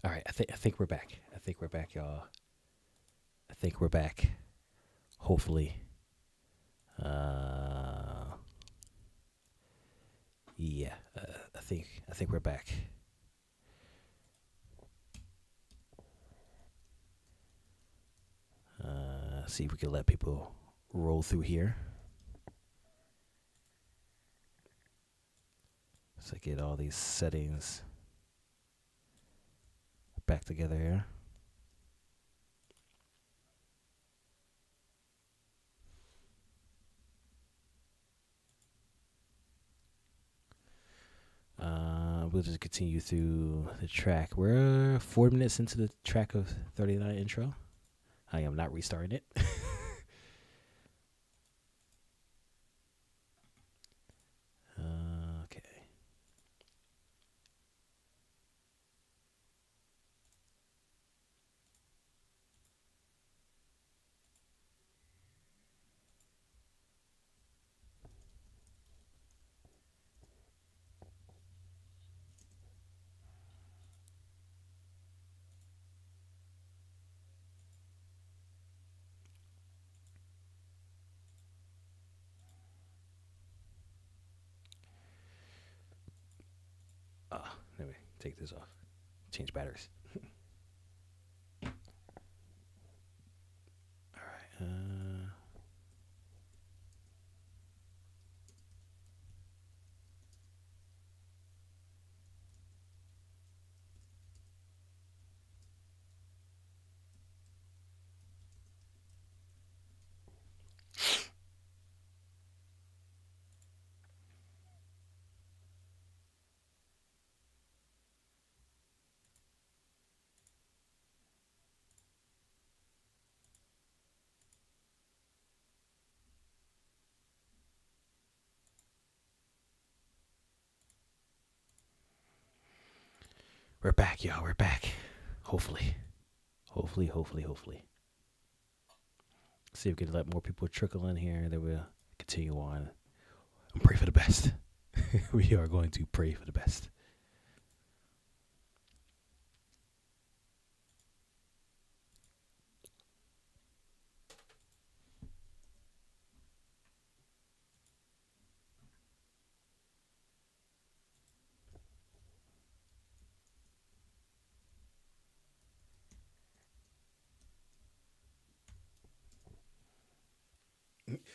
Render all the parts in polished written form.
All right, I think we're back. I think we're back, y'all. I think we're back. Hopefully. Yeah. I think we're back. See if we can let people roll through here. So get all these settings back together here. We'll just continue through the track. We're 4 minutes into the track of 39 intro. I am not restarting it. Okay. Let me take this off. Change batteries. All right. We're back, y'all. We're back. Hopefully. Hopefully. See if we can let more people trickle in here, and then we'll continue on and pray for the best. We are going to pray for the best.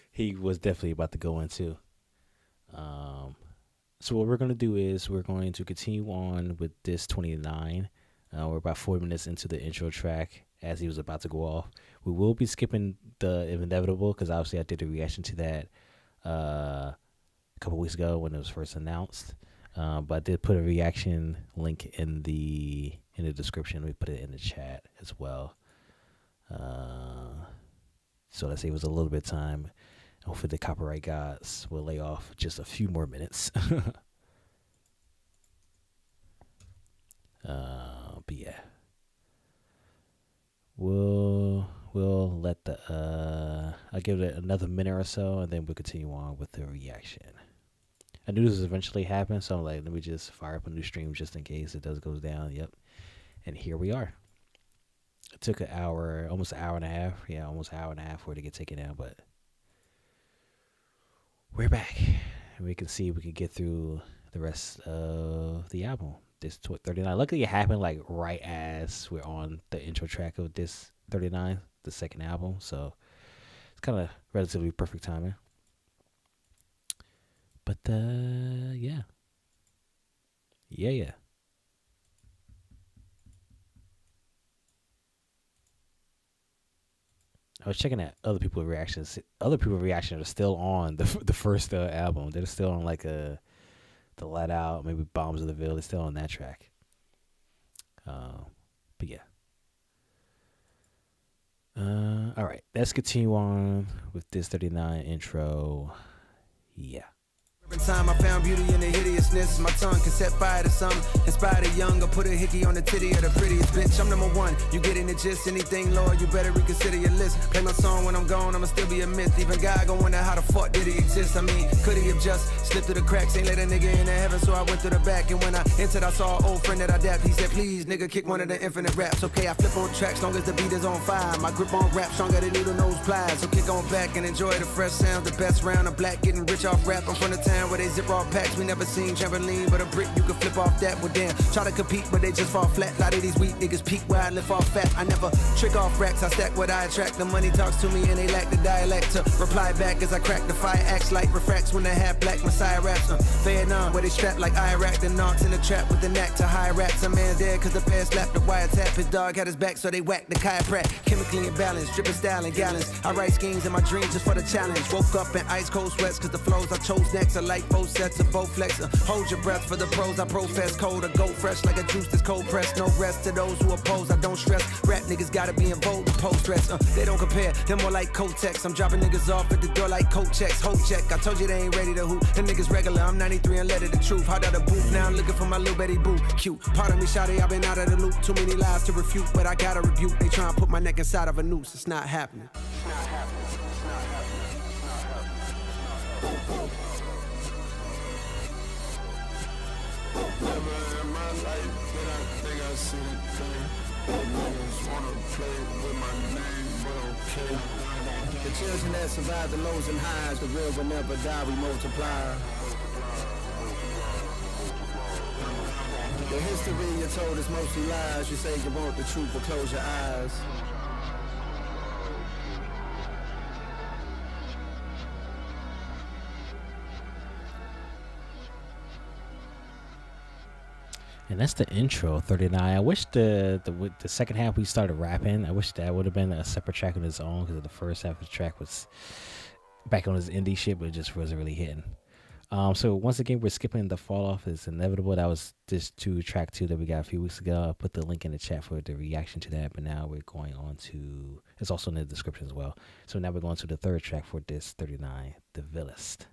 He was definitely about to go into. So what we're going to do is we're going to continue on with this 29. We're about 4 minutes into the intro track as he was about to go off. We will be skipping the inevitable because obviously I did a reaction to that a couple weeks ago when it was first announced. But I did put a reaction link in the description. We put it in the chat as well. So let's say it was a little bit of time. Hopefully the copyright gods will lay off just a few more minutes. But yeah, we'll let the I'll give it another minute or so, and then we'll continue on with the reaction. I knew this would eventually happen, so I'm like, let me just fire up a new stream just in case it does goes down. Yep, and here we are. It took an hour, almost an hour and a half. Yeah, almost an hour and a half for it to get taken down, but we're back. We can see if we can get through the rest of the album. This 39. Luckily, it happened like right as we're on the intro track of this 39, the second album. So it's kind of relatively perfect timing. But yeah. I was checking at other people's reactions. Other people's reactions are still on the first album. They're still on like the Let Out, maybe Bombs of the Ville. They're still on that track. But yeah. All right, let's continue on with this 39 intro. Yeah. In time I found beauty in the hideousness. My tongue can set fire to some. Inspire the young or put a hickey on the titty of the prettiest bitch. I'm number one. You getting the gist? Anything lower, you better reconsider your list. list. Play my song when I'm gone, I'ma still be a myth. Even God gon' wonder how the fuck did he exist. I mean, could he have just slipped through the cracks? Ain't let a nigga into heaven, so I went through the back. And when I entered, I saw an old friend that I dapped. He said, please, nigga, kick one of the infinite raps. Okay, I flip on tracks, long as the beat is on fire. My grip on rap, stronger than needle nose pliers. So kick on back and enjoy the fresh sounds. The best round of black, getting rich off rap. I'm from the town where they zip off packs. We never seen trampoline, but a brick you can flip off that. Well, damn, try to compete, but they just fall flat. A lot of these weak niggas peak where I lift off fat. I never trick off racks, I stack what I attract. The money talks to me and they lack the dialect to reply back as I crack the fire. Acts like refracts when they have black Messiah raps. Vietnam, where they strap like Iraq. The knots in the trap with the knack to high raps. A man dead cause the past slapped the wiretap. His dog had his back so they whacked the chiropract. Chemically imbalanced, dripping style in gallons. I write schemes in my dreams just for the challenge. Woke up in ice cold sweats cause the flows I chose next are like both sets of both flex. Hold your breath for the pros I profess. Cold or go fresh like a juice that's cold pressed. No rest to those who oppose, I don't stress. Rap niggas gotta be in bold post dress. They don't compare, they're more like Kotex. I'm dropping niggas off at the door like coat checks. Hold check, I told you they ain't ready to hoop. Them niggas regular, I'm 93 and let it the truth. Hot out of booth, now I'm looking for my little Betty boo. Cute, pardon me, shawty, I've been out of the loop. Too many lies to refute, but I gotta rebuke. They try and put my neck inside of a noose, it's not happening. Never in my life did I think I see the thing. Niggas wanna play with my name, but okay. The children that survive the lows and highs, the real will never die, we multiply. The history you're told is mostly lies. You say you want the truth, but close your eyes. And that's the intro, 39. I wish the second half we started rapping. I wish that would have been a separate track on its own because the first half of the track was back on his indie shit, but it just wasn't really hitting. So once again, we're skipping the fall off. It's inevitable. That was just track 2 that we got a few weeks ago. I'll put the link in the chat for the reaction to that. But now we're going on to, it's also in the description as well. So now we're going to the third track for this 39, the Villest.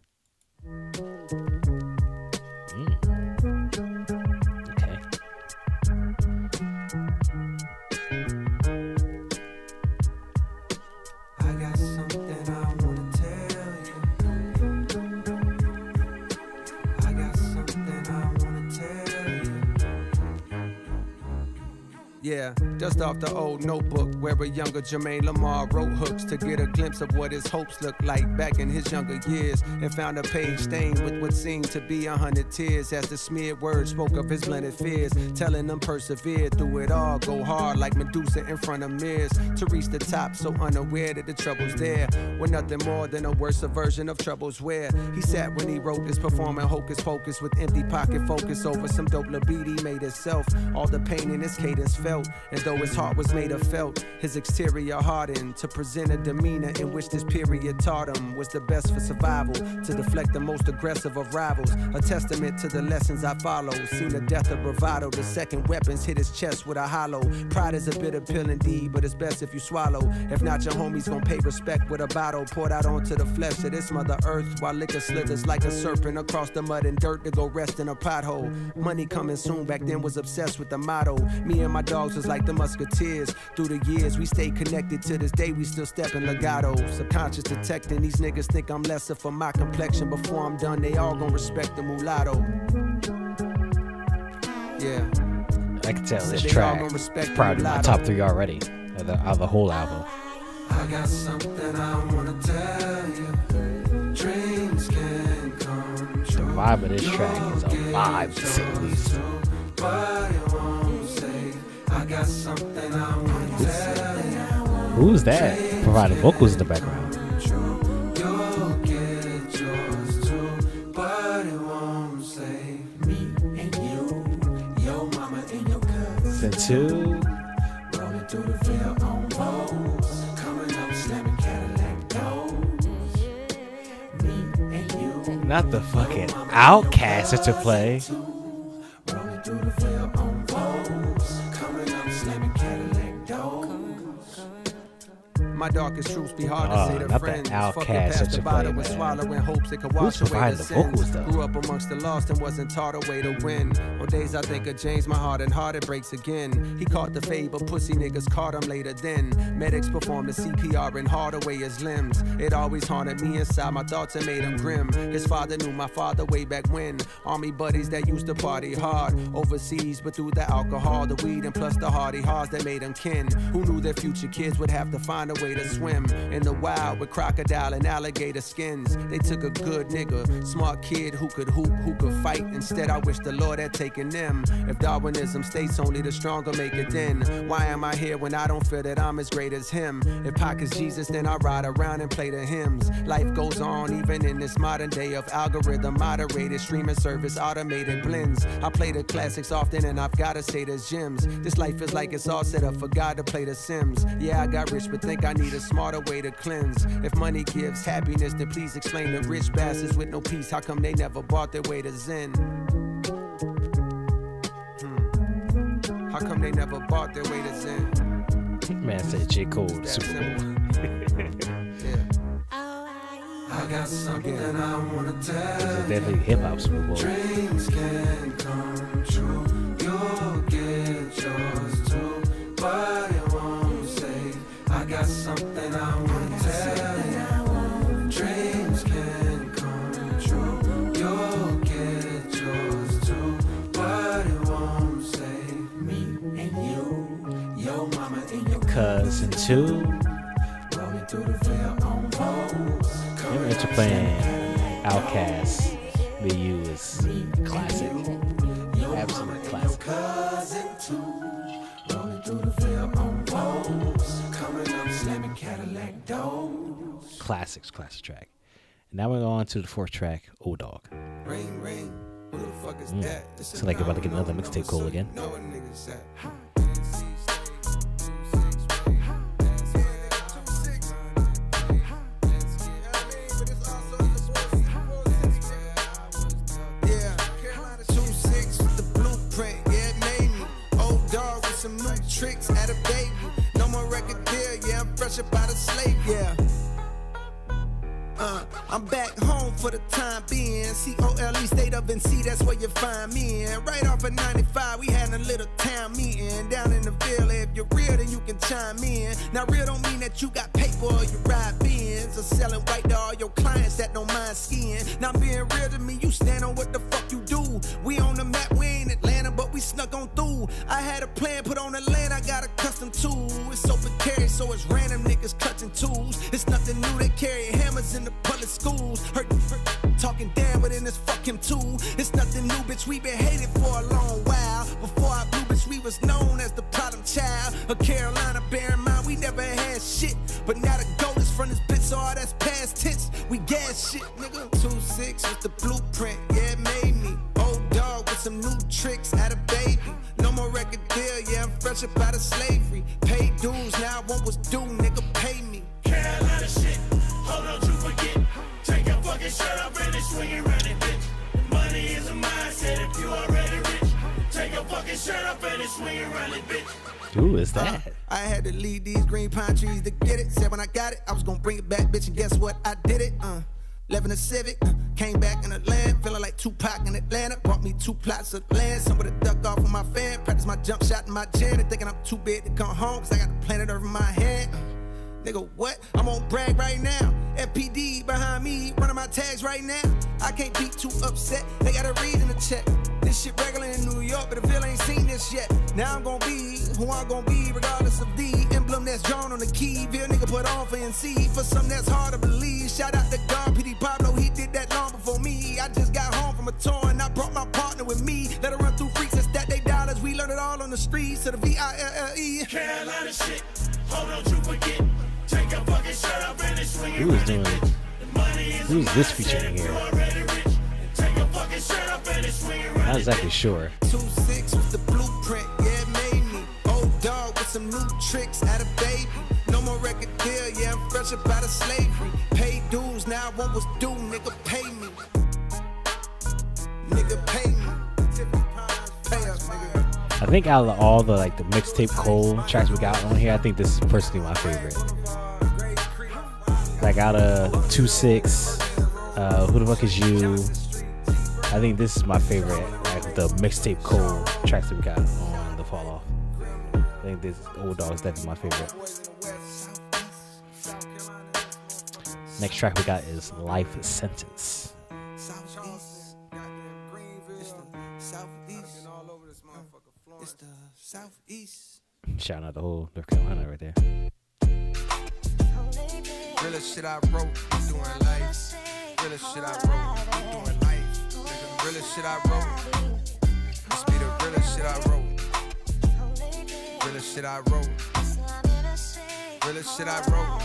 Yeah, dust off the old notebook where a younger Jermaine Lamar wrote hooks to get a glimpse of what his hopes looked like back in his younger years, and found a page stained with what seemed to be 100 tears as the smeared words spoke of his blended fears, telling them persevere through it all, go hard like Medusa in front of mirrors to reach the top, so unaware that the trouble's there were nothing more than a worse version of troubles where he sat when he wrote this, performing hocus pocus with empty pocket focus over some dope beat he made himself. All the pain in his cadence felt, and though his heart was made of felt, his exterior hardened to present a demeanor in which this period taught him was the best for survival, to deflect the most aggressive of rivals. A testament to the lessons I follow. Seen the death of bravado, the second weapons hit his chest with a hollow. Pride is a bitter pill indeed, but it's best if you swallow. If not, your homies gon' pay respect with a bottle poured out onto the flesh of this mother earth, while liquor slithers like a serpent across the mud and dirt to go rest in a pothole. Money coming soon, back then was obsessed with the motto. Me and my dogs was like the musketeers. Through the years, we stayed connected. To this day, we still stepping legato. Subconscious detecting, these niggas think I'm lesser for my complexion. Before I'm done, they all gon' respect the mulatto. Yeah. I can tell this track probably my top 3 already of the whole album. I got something I wanna tell you. Dreams can come true. The vibe of this track is a vibe, to say the least. I got something I wanna tell you. Who's that providing vocals in the background? You'll get yours too, but it won't save me and you, your mama and your cousin too. Rolling through the Ville on Rose, coming up slamming Cadillac doors. Me and you, not the fucking Outcast to play. Rolling through the Ville on Rose, coming up slamming Cadillac doors. My darkest truths be hard to say to not friends. that Fucking Outkast, past such the a bottle play, and man. swallowing hopes it could wash Who's away providing the the vocals, sins. though? Grew up amongst the lost and wasn't taught a way to win. On days I think of James, my heart and heart it breaks again. He caught the fade, but pussy niggas caught him later then. Medics performed the CPR and hard away his limbs. It always haunted me inside my thoughts and made him grim. His father knew my father way back when. Army buddies that used to party hard overseas, but through the alcohol, the weed, and plus the hardy hearts that made them kin. Who knew their future kids would have to find a way to swim in the wild with crocodile and alligator skins. They took a good nigga, smart kid who could hoop, who could fight. Instead, I wish the Lord had taken them. If Darwinism states only the stronger make it, then why am I here when I don't feel that I'm as great as him? If Pac is Jesus, then I ride around and play the hymns. Life goes on even in this modern day of algorithm moderated streaming service automated blends. I play the classics often and I've gotta say there's gems. This life is like it's all set up for God to play the Sims. Yeah, I got rich but think I need a smarter way to cleanse. If money gives happiness, then please explain to rich bastards with no peace how come they never bought their way to Zen. How come they never bought their way to Zen? Man said J.Cole That Super Bowl. I got something I wanna tell. It's definitely hip hop Super Bowl. Dreams can come true. You'll get yours too, but it won't save. I got something I wanna tell. Dreams can come true. You'll get yours too, but it won't save me and you, your mama and your Cousin too. rolling through the veil on Vogue. You're into playing Outkast. The U is classic. Absolute classic. Cousin too, rolling through the veil on Vogue. Coming up, slamming Cadillac doors. Classic track. And now we're on to the fourth track, O Dog. Ring, ring. Who the fuck is that? This So like about to get another mixtape Cole again. know what niggas say. Yeah, 2-6 with the blueprint, yeah, it made me. Old dog with some new tricks, at a baby. No more record deal, yeah, I'm fresh up out of slave, yeah. I'm back home for the time being. COLE state of NC, that's where you find me in. Right off of 95, we had a little town meeting down in the Ville. If you're real, then you can chime in. Now, real don't mean that you got paper or you ride Benz or selling white to all your clients that don't mind skiing. Now, being real to me, you stand on what the fuck you do. We on the map, we ain't Atlanta, but we snuck on through. I had a plan put on the land, I got a custom tool. It's so precarious, so it's random niggas clutching tools. It's nothing new, they carry hammers in the public schools. Hurt, talking down, but then it's fuck him too. It's nothing new, bitch, we been hated for a long while. Before I blew, bitch, we was known as the problem child of Carolina. Bear in mind, we never had shit, but now the gold is from this bitch, so all that's past tense. We gas shit, nigga. 2-6 with the blueprint, yeah, it made me. Old dog with some new tricks, had a baby. No more record deal, yeah, I'm fresh up out of slavery. Paid dues, now I want what's due, nigga, pay me. Carolina shit, hold on, you forget. Take your fucking shirt off and swing it round it, bitch. Money is a mindset if you already rich. Take your fucking shirt off and swing it round it, bitch. Who is that? I had to leave these green pine trees to get it. Said when I got it, I was gonna bring it back, bitch, and guess what? I did it. Living a Civic, came back in the land, feeling like Tupac in Atlanta. Brought me 2 plots of land, some with a duck off of my fan. Practice my jump shot in my gym, and thinking I'm too big to come home, cause I got the planet Earth in my hand. Nigga, what? I'm on brag right now. FPD behind me, running my tags right now. I can't be too upset, they got a reason to check. This shit regular in New York, but the Ville ain't seen this yet. Now I'm gonna be who I'm gonna be, regardless of the emblem that's drawn on the key. Ville nigga put on for NC, for something that's hard to believe. Shout out to God, PD Pablo, he did that long before me. I just got home from a tour and I brought my partner with me. Let her run through freaks and stack they dollars. We learned it all on the streets of the VILLE. Carolina shit, hold on, you forget. Take your fucking shirt off and swing it Who is round doing it, it? bitch. Who's this featuring here? Take your fucking shirt off and swing it round Not it, exactly sure. 2-6 with the blueprint, yeah, it made me. Old dog with some new tricks, had a baby. No more record deal, yeah, I'm fresh up out of slavery. Paid dues, now I want what's due, nigga, pay me. Nigga, pay me. Pay us, nigga. I think out of all the like the mixtape Cole tracks we got on here, I think this is personally my favorite. I got a 2-6. Who the fuck is you? I think this is my favorite, like the mixtape Cole tracks that we got on the Fall Off. I think this Old Dog is definitely my favorite. Next track we got is Life Sentence. It's the Southeast. Shouting out the whole North Carolina right there. Realest shit I wrote, I'm doing life. Realest shit I wrote, I'm doing life. Nigga, realest shit I wrote. This be the realest shit I wrote. Realest shit I wrote. Realest shit I wrote.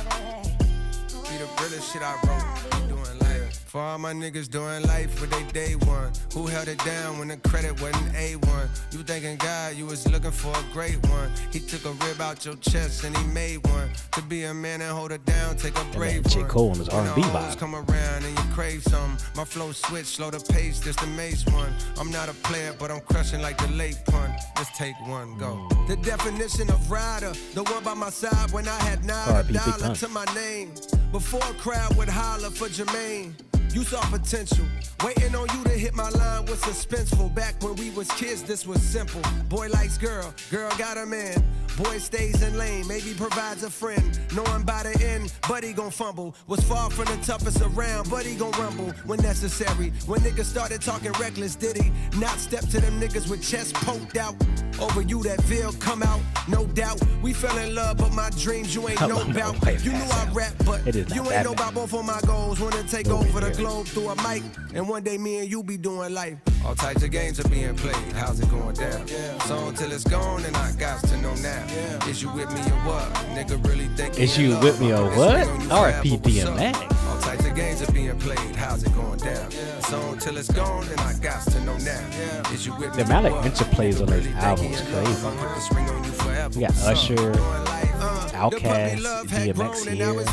Be the realest shit I wrote. I'm doing life. For all my niggas doing life with they day one. Who held it down when the credit wasn't A1? You thinking God, you was looking for a great one. He took a rib out your chest and he made one. To be a man and hold it down, take a brave one. J.Cole on his R&B vibe. Come around and you crave something. My flow switch, slow the pace, this the mace one. I'm not a player, but I'm crushing like the late punt. Let's take one, go. The definition of rider, the one by my side when I had $9 to my name. Before a crowd would holler for Jermaine. You saw potential, waiting on you to hit my line was suspenseful. Back when we was kids, this was simple. Boy likes girl, girl got a man. Boy stays in lane, maybe provides a friend. Knowing by the end, buddy gon' fumble. Was far from the toughest around, buddy gon' rumble when necessary. When niggas started talking reckless, did he not step to them niggas with chest poked out? Over you that Ville come out, no doubt. We fell in love, but my dreams you ain't know about. You knew I rap, but you ain't know about both of my goals. Wanna take over the globe through a mic, and one day me and you be doing life. All types of games are being played. How's it going down? So until it's gone, and I got to know now. Is you with me or what? Nigga really think is you with me or what? R.I.P. DMX. All types of games are being played. How's it going down? So until it's gone, and I got to know now. Is you with me? The amount of interplays on this album is crazy. We got Usher, Outkast, DMX here.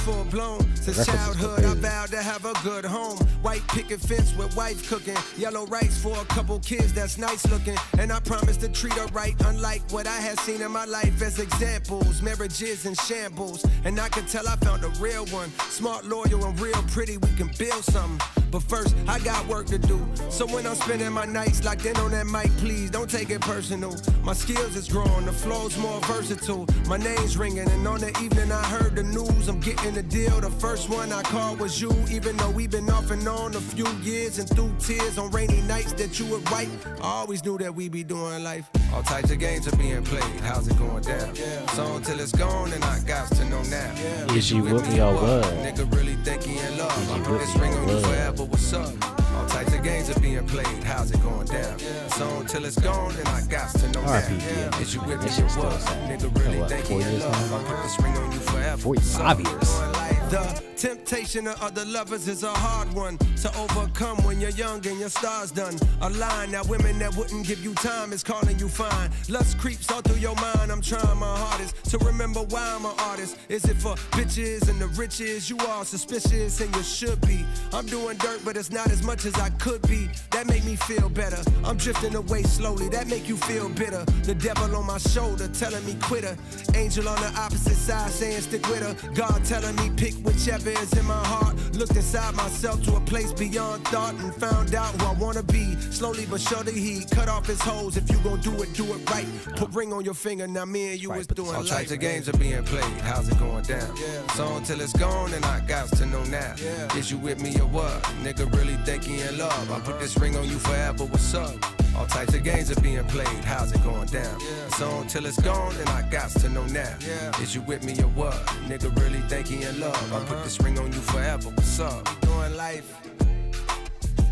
Since childhood, I vowed to have a good home. White picket fence with wife cooking. Yellow rice for a couple kids that's nice looking. And I promised to treat her right, unlike what I had seen in my life as examples. Marriages and shambles. And I could tell I found a real one. Smart, loyal, and real pretty. We can build something. But first, I got work to do. So when I'm spending my nights locked in on that mic, please don't take it personal. My skills is growing, the flow's more versatile. My name's ringing, and on the evening I heard the news. I'm getting the deal. The first one I called was you, even though we've been off and on a few years. And through tears on rainy nights that you would wipe, I always knew that we be doing life. All types of games are being played. How's it going down? So until it's gone, and I got to know now. Is you with me or what? Nigga really think he in love. I put this ring on you forever. What's up? All types of games are being played. How's it going down? So until it's gone, and I got to know now. Is you with me or what? Nigga really think he in love. I put this ring on you forever. 45 years. The temptation of other lovers is a hard one to overcome when you're young and your star's done. A line now women that wouldn't give you time is calling you fine. Lust creeps all through your mind. I'm trying my hardest to remember why I'm an artist. Is it for bitches and the riches? You are suspicious and you should be. I'm doing dirt, but it's not as much as I could be. That make me feel better. I'm drifting away slowly. That make you feel bitter. The devil on my shoulder telling me quit her. Angel on the opposite side saying stick with her. God telling me pick whichever is in my heart. Looked inside myself to a place beyond thought and found out who I wanna be. Slowly but surely he cut off his hoes. If you gon' do it right. Put ring on your finger, now me and you is doing life. All types of games are being played. How's it going down? So until it's gone, and I got to know now. Is you with me or what? Nigga really think he in love. I put this ring on you forever. What's up? All types of games are being played. How's it going down? So until it's gone, and I got to know now. Is you with me or what? Nigga really think he in love. I put this ring on you forever. What's up? Doing life.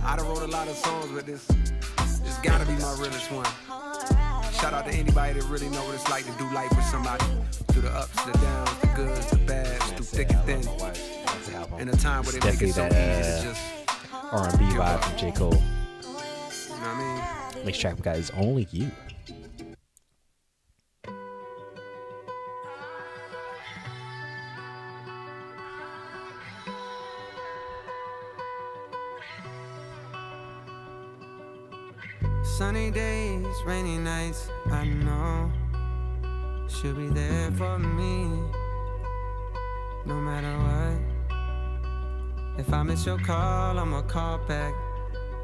I done wrote a lot of songs, but this gotta be my realest one. Shout out to anybody that really know what it's like to do life with somebody. Through the ups, the downs, the goods, the bads, through thick and thin. In a time where they make it so easy to just R&B vibe from J.Cole. You know what I mean? Next track we got is Only You. Sunny days, rainy nights, I know she'll be there for me, no matter what. If I miss your call, I'ma call back.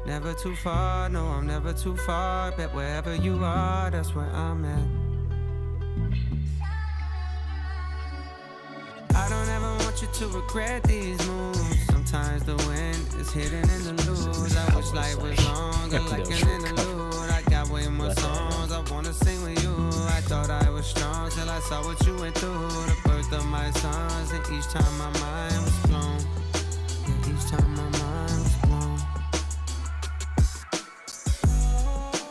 Never too far, no, I'm never too far. Bet wherever you are, that's where I'm at. I don't ever want you to regret these moves. Sometimes the win is hidden in the lose. I wish life was longer, like an interlude. I got way more songs I wanna sing with you. I thought I was strong till I saw what you went through. The birth of my sons, and each time my mind was blown. Yeah, each time my mind was blown.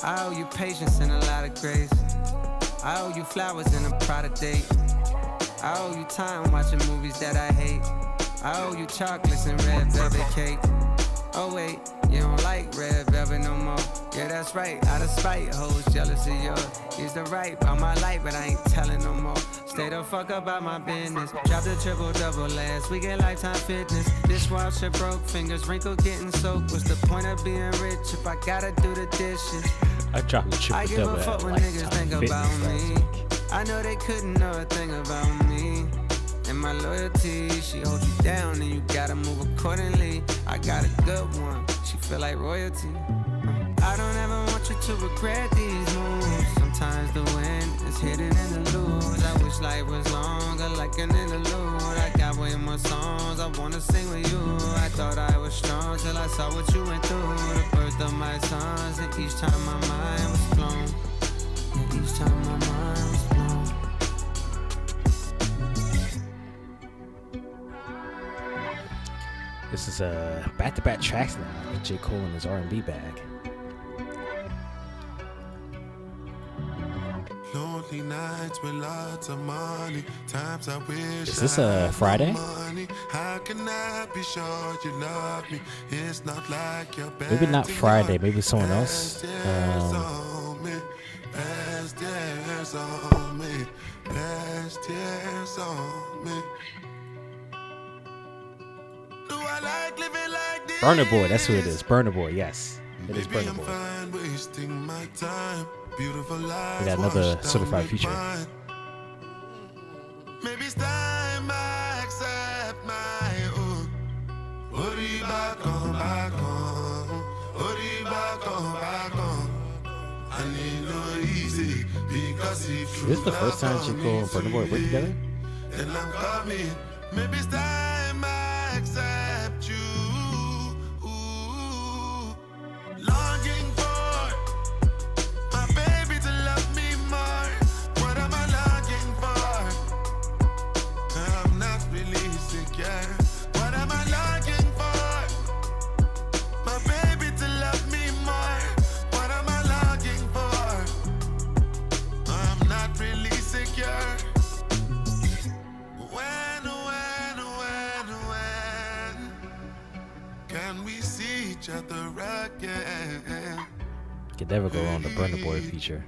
I owe you patience and a lot of grace. I owe you flowers and a product date. I owe you time watching movies that I hate. I owe you chocolates and red velvet cake. Oh wait, you don't like red velvet no more. Yeah, that's right, out of spite, hoes jealous of yours. Used to write about my life, but I ain't telling no more. Stay the fuck about my business. Dropped a triple-double last week at Lifetime Fitness. Dishwasher broke, fingers wrinkled, getting soaked. What's the point of being rich if I gotta do the dishes? I dropped a triple-double I give a fuck when niggas think about me. I know they couldn't know a thing about me. And my loyalty, she holds you down and you gotta move accordingly. I got a good one, she feel like royalty. I don't ever want you to regret these moves. Sometimes the win is hidden in the lose. I wish life was longer, like an interlude. I got way more songs I wanna sing with you. I thought I was strong till I saw what you went through. The birth of my sons, and each time my mind was blown. And each time my mind was blown. This is back-to-back tracks now with J.Cole in his R&B bag. Lonely nights with lots of money. Times I wish. Is this Friday? How can I be sure you love me? It's not like you're Maybe not Friday. Maybe someone else. Past years on me. Past years on me. Past years on me. Do I like living like this? Burner Boy, that's who it is. Burner Boy, yes. It is Maybe Burner I'm Boy. fine wasting my time. Beautiful life. We got another certified feature. Maybe it's time I accept my own. Worry back on, back on. Worry back on, back on. I need no easy because if Is this the first time J.Cole and Burner Boy work together? then I'm coming. Maybe it's time I accept you. Longing for my baby to love me more. What am I longing for? I'm not really secure. What am I longing for? My baby to love me more. What am I longing for? I'm not really secure. When can we see each other again? Could never go wrong the Burner Boy feature.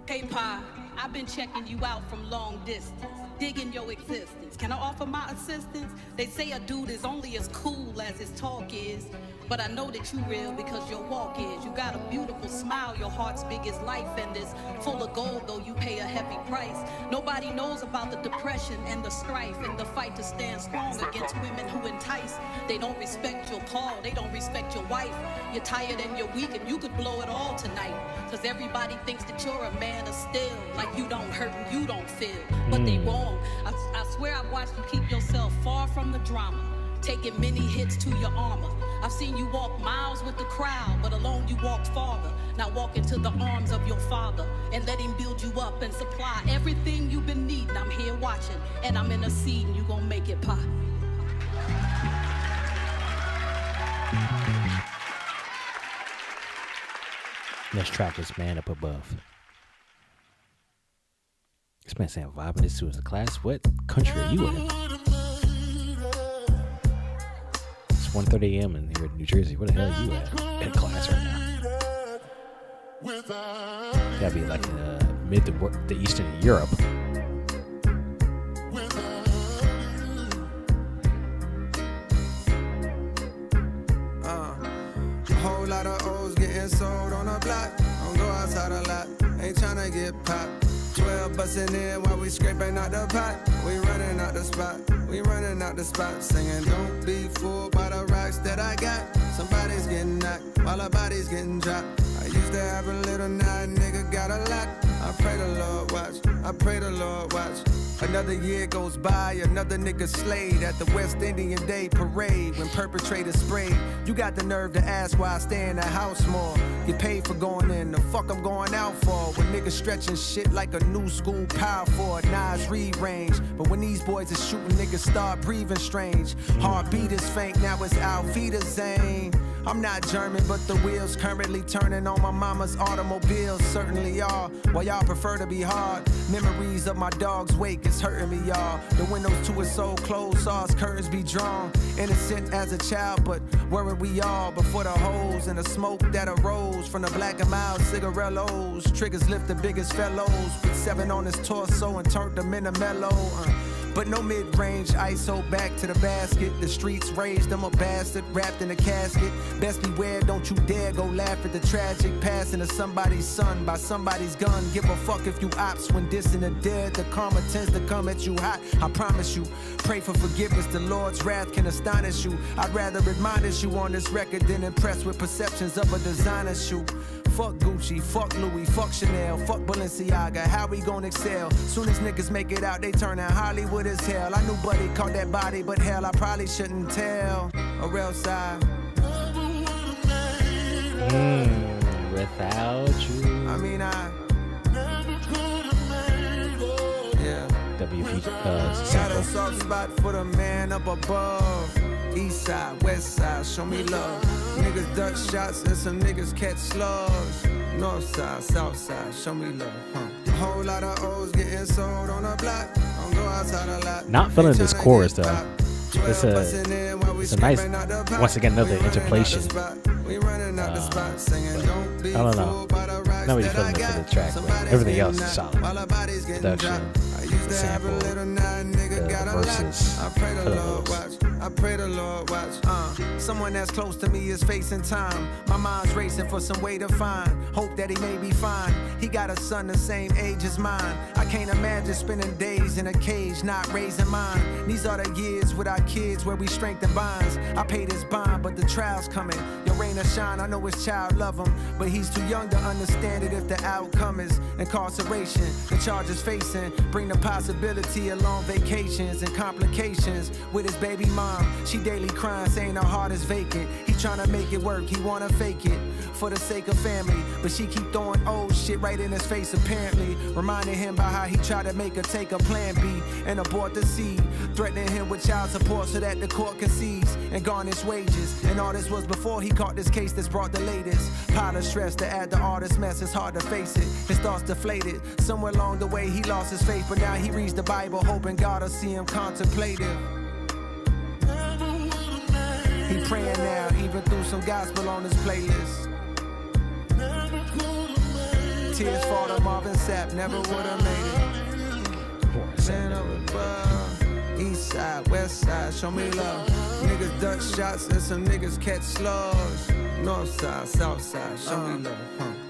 Hey, Pa, I've been checking you out from long distance, digging your existence. Can I offer my assistance? They say a dude is only as cool as his talk is, but I know that you real because your walk is. You got a beautiful smile, your heart's big as life, and it's full of gold, though you pay a heavy price. Nobody knows about the depression and the strife and the fight to stand strong against women who entice. They don't respect your call, they don't respect your wife. You're tired and you're weak and you could blow it all tonight, cause everybody thinks that you're a man of steel, like you don't hurt and you don't feel. But they wrong. I swear I've watched you keep yourself far from the drama, taking many hits to your armor. I've seen you walk miles with the crowd, but alone you walked farther. Now walk into the arms of your father and let him build you up and supply everything you've been needing. I'm here watching and I'm in a seat and you gon' make it pop. Next track is Man Up Above. This man saying vibing this to his class. What country are you in? It's 1:30 a.m. in here in New Jersey. Where the hell are you at in class right now? Gotta be like in mid to eastern Europe. Whole lot of O's getting sold on the block. Don't go outside a lot, ain't tryna get popped. 12 bustin' in while we scraping out the pot. We running out the spot. We running out the spot. Singing, don't be fooled by the rocks that I got. Somebody's getting knocked while our body's getting dropped. I used to have a little, now a nigga got a lot. I pray the Lord watch. I pray the Lord watch. Another year goes by, another nigga slayed at the West Indian Day Parade when perpetrators sprayed. You got the nerve to ask why I stay in the house more. Get paid for going in, the fuck I'm going out for. When niggas stretching shit like a new school power forward, Nas Reed range. But when these boys is shooting, niggas start breathing strange. Heartbeat is faint, now it's Auf Wiedersehen. I'm not German, but the wheels currently turning on my mama's automobiles certainly are. While y'all prefer to be hard, memories of my dog's wake is hurting me, y'all. The windows to his soul closed, saw his curtains be drawn. Innocent as a child, but weren't we all? Before the holes and the smoke that arose from the black and mild cigarillos. Triggers lift the biggest fellows, put 7 on his torso and turned them into mellow. But no mid-range ISO back to the basket. The streets raised, I'm a bastard wrapped in a casket. Best beware, don't you dare go laugh at the tragic passing of somebody's son by somebody's gun. Give a fuck if you ops when dissing the dead. The karma tends to come at you hot, I promise you. Pray for forgiveness, the Lord's wrath can astonish you. I'd rather admonish you on this record than impressed with perceptions of a designer shoe. Fuck Gucci, fuck Louis, fuck Chanel, fuck Balenciaga, how we gon' excel? Soon as niggas make it out, they turn out Hollywood as hell. I knew Buddy caught that body, but hell, I probably shouldn't tell. Or else I Without you. I mean, yeah. WP Got a sample. soft spot for the man up above. East side, west side, show me love. Niggas duck shots and some niggas catch slugs. North side, south side, show me love. A whole lot of O's getting sold on the block. Don't go outside a lot. Not feeling this chorus though. It's a nice, once again, another interpolation. I don't know. Not really feeling it for the track, but everything else is solid. Production, the sample, the verses, for the lyrics. I pray the Lord watch. Someone that's close to me is facing time. My mind's racing for some way to find. Hope that he may be fine. He got a son the same age as mine. I can't imagine spending days in a cage, not raising mine. These are the years with our kids where we strengthen bonds. I paid his bond, but the trial's coming. Your rain or shine, I know his child love him, but he's too young to understand it if the outcome is incarceration. The charges facing bring the possibility of long vacations and complications with his baby mom. She daily crying, saying her heart is vacant. He tryna make it work, he wanna fake it for the sake of family, but she keep throwing old shit right in his face apparently, reminding him about how he tried to make her take a plan B and abort the seed, threatening him with child support so that the court concedes and garnish wages. And all this was before he caught this case that's brought the latest pile of stress to add the artist's mess. It's hard to face it, his thoughts deflated. Somewhere along the way he lost his faith, but now he reads the Bible hoping God will see him contemplative. He praying now, even through some gospel on his playlist. Tears fall to Marvin Sapp, never would've made it. Man up above, east side, west side, show me love. Niggas duck shots and some niggas catch slugs. North side, south side, show me love.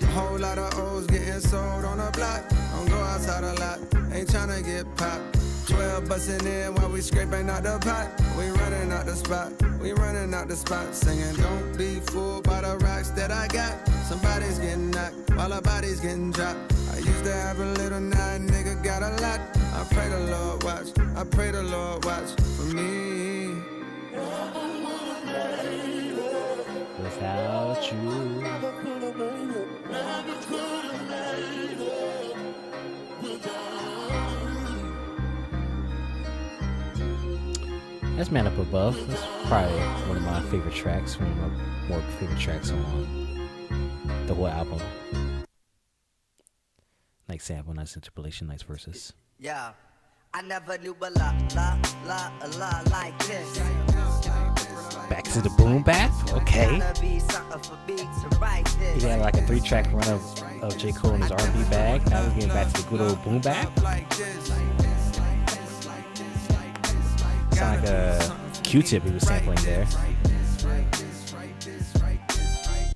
A whole lot of O's getting sold on the block. Don't go outside a lot, ain't tryna get popped. 12 bustin' in while we scraping out the pot. We running out the spot, we running out the spot. Singing, don't be fooled by the rocks that I got. Somebody's getting knocked while our body's getting dropped. I used to have a little, now a nigga got a lot. I pray the Lord watch, I pray the Lord watch for me. Without you. That's Man Up Above. That's probably one of my favorite tracks, one of my more favorite tracks on the whole album. Nice sample, nice interpolation, nice verses. Yeah, I never knew a la like this. Back to the boom bap? Okay. He had like a 3-track run of J.Cole in his R&B bag. Now we're getting back to the good old boom bap. Sound like a Q-tip he was sampling there.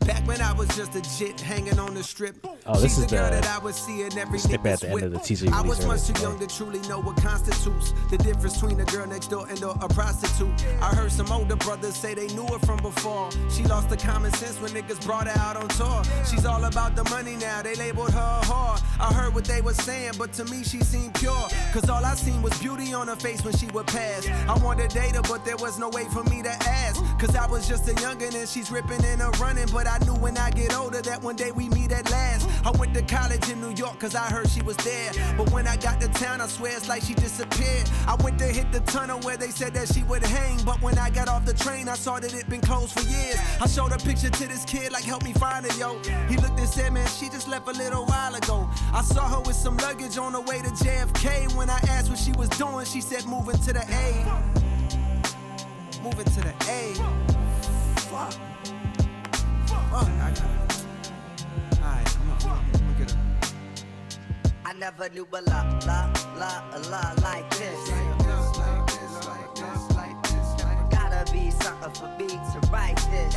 Back when I was just a jit hanging on the strip, Oh, this She's is the girl the that I would see in every snippet at nigga's the end of the whip. teaser I release was much too earlier young to truly know what constitutes the difference between a girl next door and a prostitute. I heard some older brothers say they knew her from before. She lost the common sense when niggas brought her out on tour. She's all about the money now, they labeled her a whore. I heard what they were saying, but to me she seemed pure. Cause all I seen was beauty on her face when she would pass. I wanted to date her, but there was no way for me to ask. Cause I was just a youngin' and she's ripping and a running. But I knew when I get older that one day we meet at last. I went to college in New York cause I heard she was there. But when I got to town, I swear it's like she disappeared. I went to hit the tunnel where they said that she would hang. But when I got off the train, I saw that it been closed for years. I showed a picture to this kid like, help me find her, yo. He looked and said, man, she just left a little while ago. I saw her with some luggage on the way to JFK. When I asked what she was doing, she said moving to the A. Moving to the A. Fuck. I got it. Alright, I'm gonna get her. I never knew a lot like this. Gotta be something for me to write this.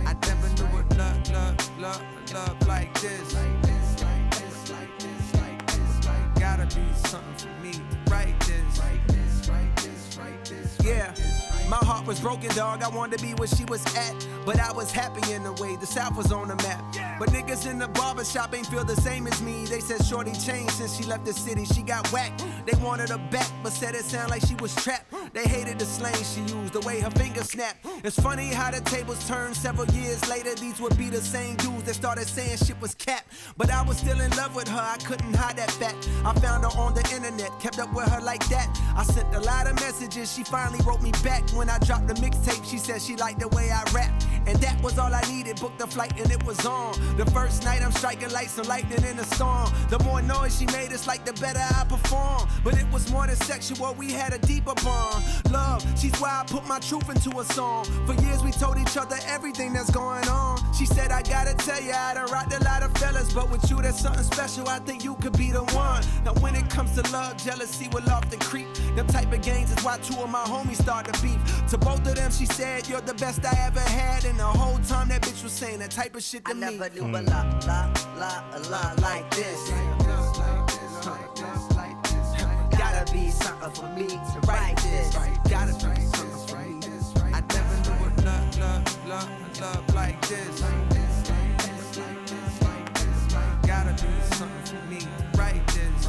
I never knew a love like this. Gotta be something for me to write this. Yeah, my heart was broken, dog. I wanted to be where she was at, but I was happy in a way. The South was on the map. But niggas in the barbershop ain't feel the same as me. They said shorty changed since she left the city. She got whacked. They wanted her back, but said it sounded like she was trapped. They hated the slang she used, the way her fingers snapped. It's funny how the tables turned several years later. These would be the same dudes that started saying shit was cap. But I was still in love with her, I couldn't hide that fact. I found her on the internet, kept up with her like that. I sent a lot of messages, she finally wrote me back. When I dropped the mixtape, she said she liked the way I rap. And that was all I needed, booked the flight and it was on. The first night I'm striking like some lightning in a storm. The more noise she made, it's like the better I perform. But it was more than sexual, we had a deeper bond. Love, she's why I put my truth into a song. For years we told each other everything that's going on. She said, I gotta tell ya, I done rocked a lot of fellas, but with you there's something special, I think you could be the one. Now when it comes to love, jealousy will often creep. Them type of games is why two of my homies started beef. To both of them she said, you're the best I ever had. And the whole time that bitch was saying that type of shit to I me. never knew a lot like this. Gotta be something for me to write this. Gotta be something for me. I never knew a love like this. Gotta be something for me to write this.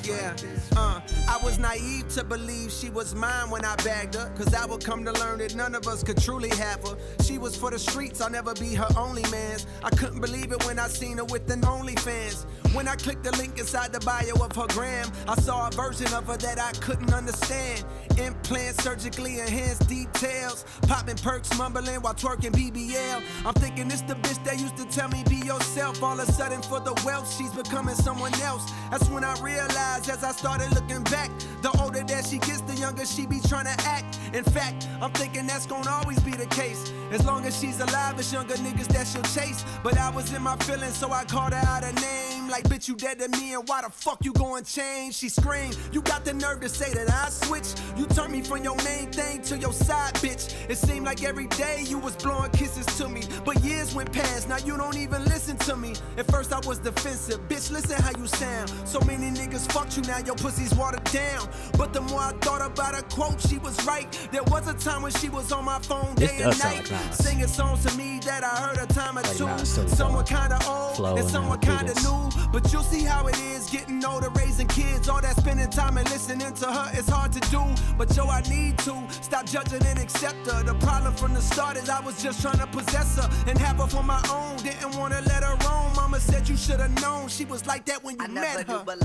Yeah, I was naive to believe she was mine when I bagged her. Cause I would come to learn that none of us could truly have her. She was for the streets, I'll never be her only man's. I couldn't believe it when I seen her with an OnlyFans. When I clicked the link inside the bio of her gram, I saw a version of her that I couldn't understand. Implants, surgically enhanced details, popping perks, mumbling while twerking BBL. I'm thinking it's the bitch that used to tell me be yourself. All of a sudden for the wealth, she's becoming someone else. That's when I realized as I started looking back, the older that she gets, the younger she be trying to act. In fact, I'm thinking that's gonna always be the case. As long as she's alive, it's younger niggas that she'll chase. But I was in my feelings, so I called her out her name. Like, bitch, you dead to me, and why the fuck you going change? She screamed, you got the nerve to say that I switched. You turned me from your main thing to your side, bitch. It seemed like every day you was blowing kisses to me. But years went past, now you don't even listen to me. At first I was defensive, bitch, listen how you sound. So many niggas fucked you, now your pussy's watered down. But the more I thought about her quote, she was right. There was a time when she was on my phone day and night, singing songs to me that I heard a time or two. Some were kinda old and some were kinda new. But you'll see how it is getting older, raising kids. All that spending time and listening to her is hard to do. But yo, I need to stop judging and accept her. The problem from the start is I was just trying to possess her and have her for my own. Didn't wanna let her roam. Mama said you should've known she was like that when you met her. I never knew a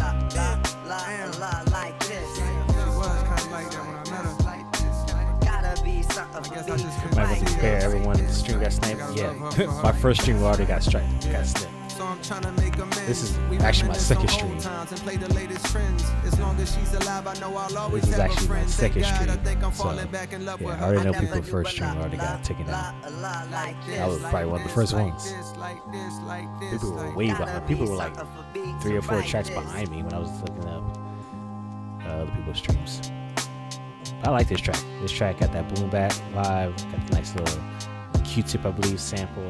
lot like this. She was kinda like that when I met her. Gotta be something for me to Might write want to compare everyone to the stream got sniped. Yeah, my first stream already got sniped. So I'm trying to make amends. This is actually my second stream. And play the latest trends. As long as she's alive, I know I'll always This is have a actually my friend. second Thank God, stream. I think I'm So, falling back in love with I her. already know never people knew first a stream already got taken out. like That was probably one of the first ones. People were way Gotta behind. be People were like something for me 3 or to 4 write tracks this. behind me when I was looking up other people's streams. I like this track. This track got that boom back vibe. Got the nice little Q-tip, I believe, sample.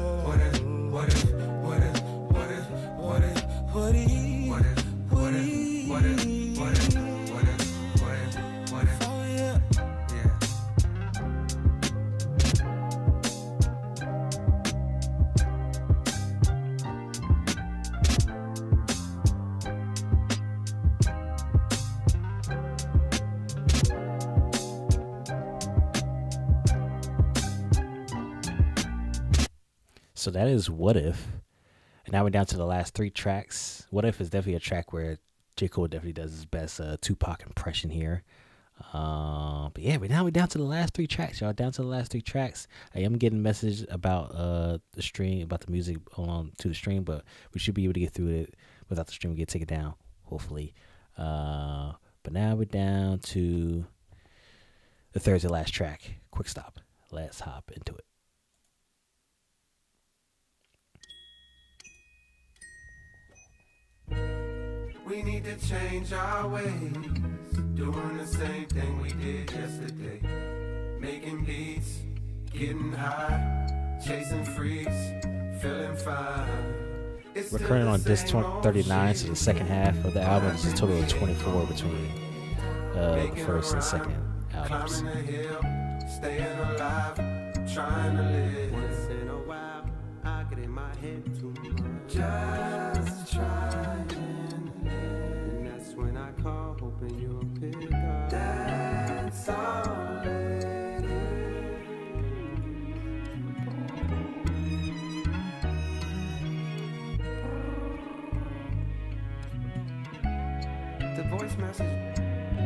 what if, what if, what if, what if, what if, what if, what if, what if, what if, what if, what if, what if, what if. So that is What If. And now we're down to the last 3 tracks. What If is definitely a track where J. Cole definitely does his best Tupac impression here. But yeah, but now we're down to the last 3 tracks, y'all. Down to the last 3 tracks. I am getting messages about the stream, about the music along to the stream, but we should be able to get through it without the stream get taken down, hopefully. But now we're down to the third to last track, Quik Stop. Let's hop into it. We need to change our ways, doing the same thing we did yesterday. Making beats, getting high, chasing freaks, feeling fine. We're currently on disc 39, so the second half of the album is a total of 24 between the first and second albums. Climbing the hill, staying alive, trying to live. Once in a while, I get in my head too much. Just trying. And that's when I call, hoping you'll pick up. That's all it is. The voice message.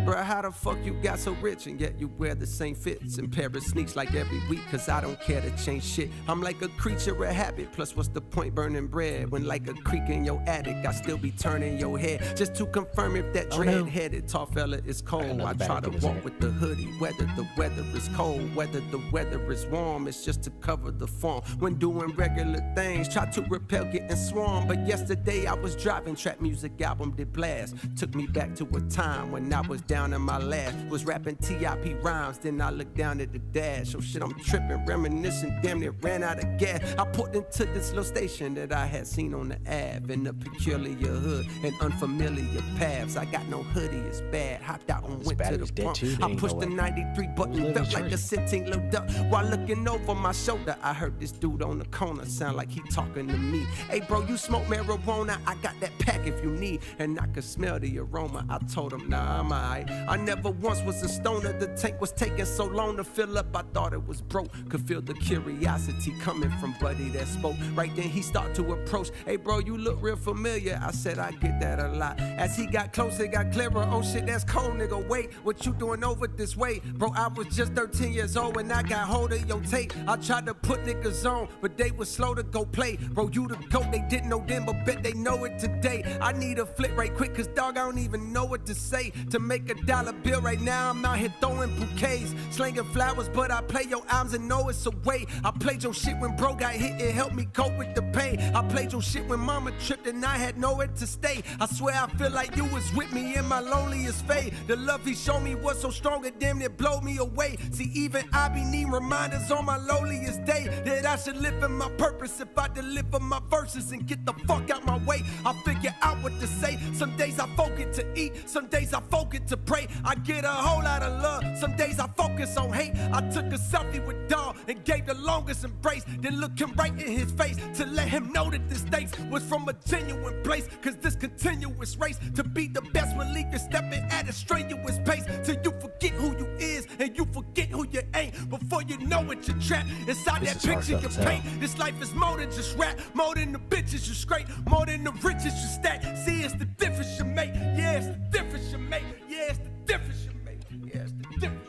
Bruh, how the fuck you got so rich and yet you wear the same fits and pair of sneaks like every week? Cause I don't care to change shit. I'm like a creature of habit. Plus, what's the point burning bread when like a creek in your attic? I still be turning your head just to confirm if that dread-headed tall fella is cold. I try to walk with the hoodie, whether the weather is cold, whether the weather is warm. It's just to cover the form. When doing regular things, try to repel getting swarmed. But yesterday I was driving, trap music album did blast. Took me back to a time when I was down in my last, was rapping TIP rhymes, then I looked down at the dash. Oh shit, I'm tripping, reminiscing, damn near ran out of gas. I pulled into this little station that I had seen on the Ave, in a peculiar hood and unfamiliar paths. I got no hoodie, it's bad, hopped out and went to the pump. I pushed the 93 button, felt like a sitting load up. While looking over my shoulder, I heard this dude on the corner sound like he talking to me. Hey bro, you smoke marijuana? I got that pack if you need. And I could smell the aroma. I told him, nah, I'm alright. I never once was a stoner. The tank was taking so long to fill up, I thought it was broke. Could feel the curiosity coming from buddy that spoke. Right then he started to approach. Hey bro, you look real familiar. I said I get that a lot. As he got closer, it got clearer. Oh shit, that's cold, nigga. Wait, what you doing over this way? Bro, I was just 13 years old when I got hold of your tape. I tried to put niggas on, but they was slow to go play. Bro, you the GOAT, they didn't know then, but bet they know it today. I need a flip right quick, cause dog, I don't even know what to say. To make a dollar bill right now, I'm out here throwing bouquets, slinging flowers, but I play your arms and know it's a way. I played your shit when bro got hit, it helped me cope with the pain. I played your shit when mama tripped and I had nowhere to stay. I swear I feel like you was with me in my loneliest phase. The love he showed me was so strong, it damn near blow me away. See, even I be needing reminders on my loneliest day that I should live in my purpose if I deliver my verses and get the fuck out my way. I figure out what to say. Some days I focus to eat, some days I focus to pray. I get a whole lot of love, some days I focus on hate. I took a selfie with dog and gave the longest embrace, then look him right in his face to let him know that this thanks was from a genuine place. Cause this continuous race to be the best will leave you stepping at a strenuous pace till you forget who you is and you forget who you ain't. Before you know it, you're trapped inside that picture you paint. This life is more than just rap, more than the bitches you scrape, more than the riches you stack. See, it's the difference you make. Yeah, it's the difference you make. Yeah, it's the difference you make. Yeah, it's the difference.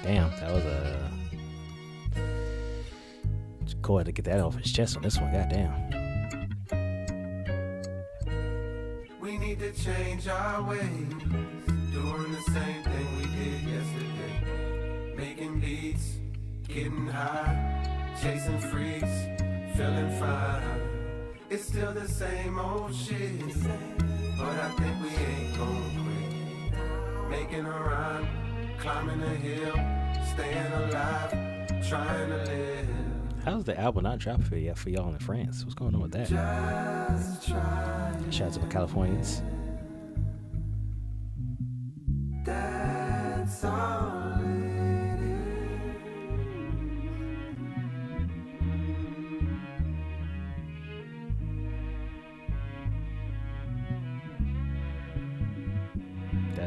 Damn, that was a Cole had to get that off his chest on this one. Goddamn. We need to change our ways, doing the same thing we did yesterday. Making beats, getting high, chasing freaks, feeling fine. It's still the same old shit, but I think we ain't gonna quit. Making a run, climbing a hill, staying alive, trying to live. How's the album not dropped for yet for y'all in France? What's going on with that? Shout out to the Californians. That's all it is.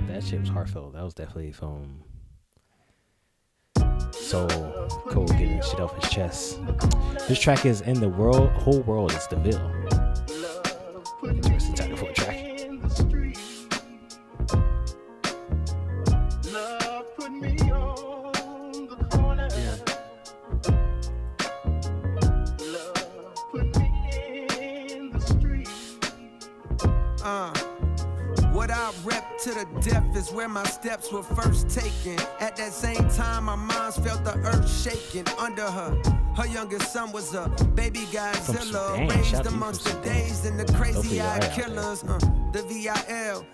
That shit was heartfelt. That was definitely from So Cole getting shit off his chest. This track is in the world, whole world is the Ville. Interesting title for a track. What I rep to the death is where my steps were first taken. At that same time, my mom's felt the earth shaking under her. Her youngest son was a baby Godzilla, raised amongst the days and the crazy-eyed killers. The Ville.